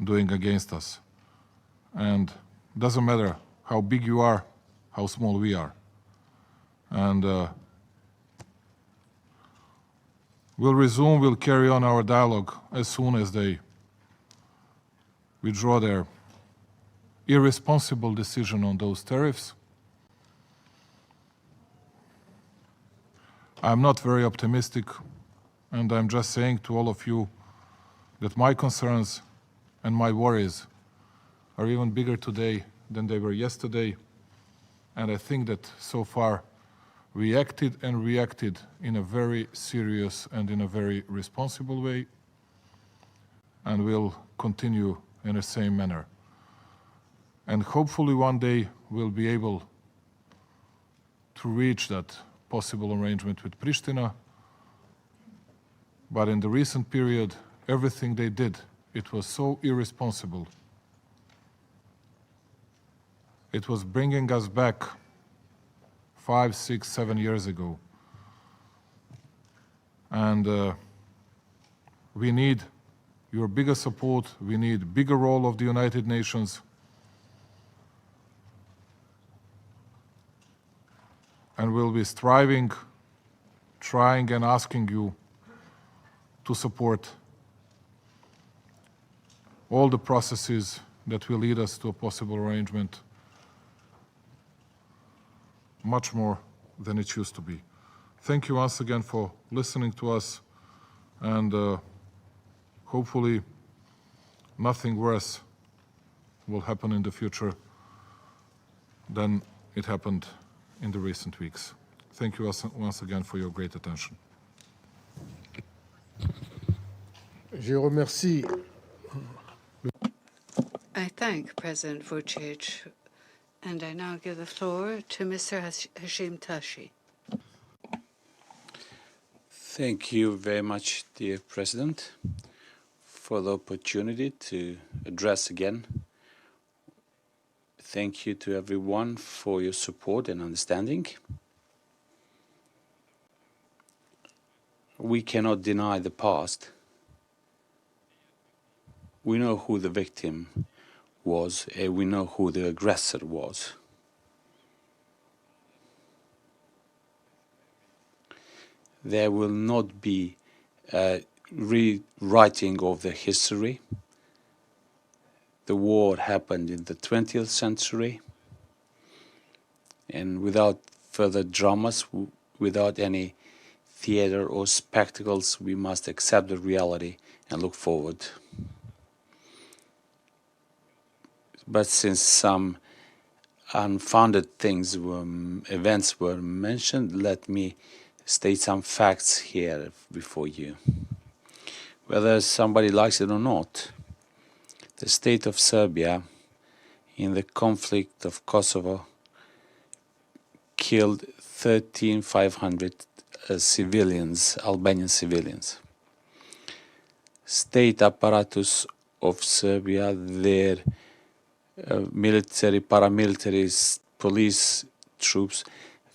doing against us. And it doesn't matter how big you are, how small we are. And we'll carry on our dialogue as soon as they withdraw their irresponsible decision on those tariffs. I'm not very optimistic, and I'm just saying to all of you that my concerns and my worries are even bigger today than they were yesterday. And I think that so far we acted and reacted in a very serious and in a very responsible way, and will continue in the same manner. And hopefully one day we'll be able to reach that possible arrangement with Pristina. But in the recent period, everything they did, it was so irresponsible. It was bringing us back 5, 6, 7 years ago. And we need your bigger support, we need bigger role of the United Nations. And we'll be striving, trying and asking you to support all the processes that will lead us to a possible arrangement, much more than it used to be. Thank you once again for listening to us, and hopefully nothing worse will happen in the future than it happened in the recent weeks. Thank you once again for your great attention. Je remercie. I thank President Vučić, and I now give the floor to Mr. Hashim Thaçi. Thank you very much, dear President, for the opportunity to address again. Thank you to everyone for your support and understanding. We cannot deny the past. We know who the victim was, and we know who the aggressor was. There will not be a rewriting of the history. The war happened in the 20th century, and without further dramas, without any theater or spectacles, we must accept the reality and look forward. But since some unfounded events were mentioned, let me state some facts here before you. Whether somebody likes it or not, the state of Serbia in the conflict of Kosovo killed 13,500 civilians, Albanian civilians. State apparatus of Serbia, their military, paramilitary, police troops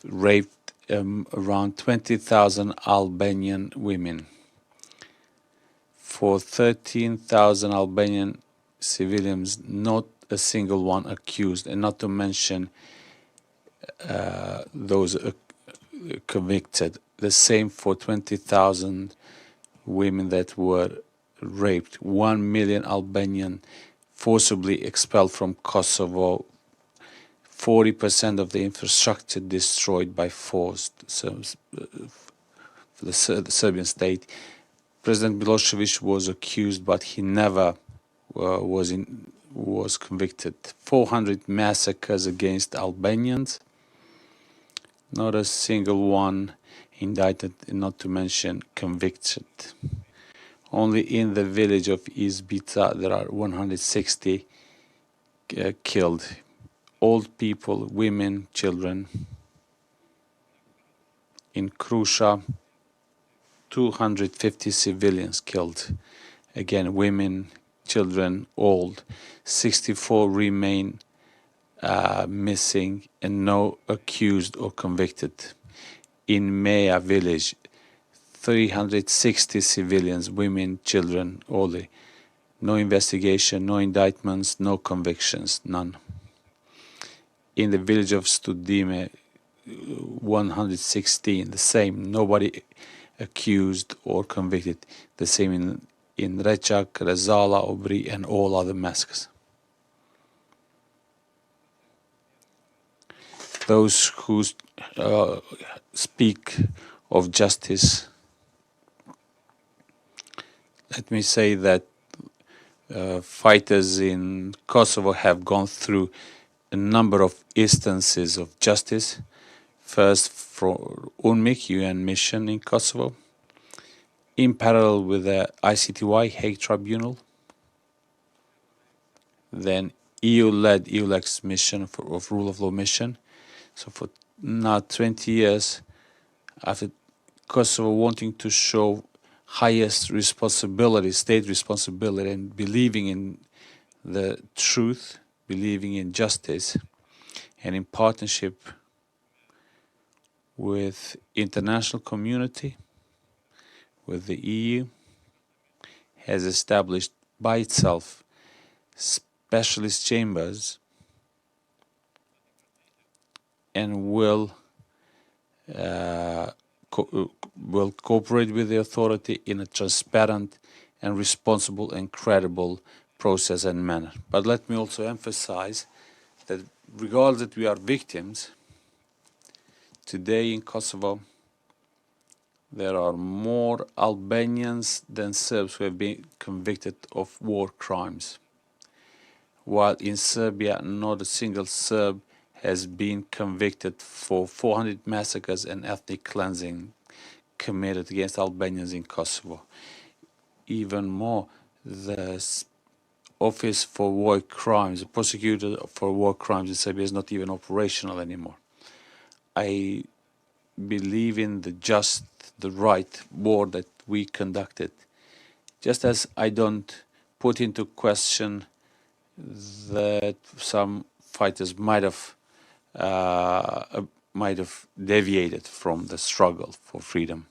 raped around 20,000 Albanian women. For 13,000 Albanian civilians, not a single one accused, and not to mention those convicted. The same for 20,000 women that were raped. 1 million Albanian forcibly expelled from Kosovo. 40% of the infrastructure destroyed by force. So the Serbian state. President Milosevic was accused, but he never was convicted. 400 massacres against Albanians, not a single one indicted, not to mention convicted. Only in the village of Izbica there are 160 killed. Old people, women, children. In Krusha, 250 civilians killed. Again, women, children, old. 64 remain missing and no accused or convicted. In Mea village, 360 civilians, women, children, only. No investigation, no indictments, no convictions, none. In the village of Studime, 116, the same, nobody accused or convicted. The same in Rechak, Rezala, Obri, and all other massacres. Those who speak of justice, let me say that fighters in Kosovo have gone through a number of instances of justice. First, for UNMIK, UN mission in Kosovo, in parallel with the ICTY, Hague Tribunal, then EU-led EULEX mission of rule of law mission. So for now 20 years, after Kosovo wanting to show highest responsibility, state responsibility, and believing in the truth, believing in justice, and in partnership with international community, with the EU, has established by itself specialist chambers and will cooperate with the authority in a transparent and responsible and credible process and manner. But let me also emphasize that regardless that we are victims, today in Kosovo there are more Albanians than Serbs who have been convicted of war crimes, while in Serbia not a single Serb has been convicted for 400 massacres and ethnic cleansing committed against Albanians in Kosovo. Even more, the Office for War Crimes, the prosecutor for war crimes in Serbia is not even operational anymore. I believe in the right war that we conducted, just as I don't put into question that some fighters might have deviated from the struggle for freedom.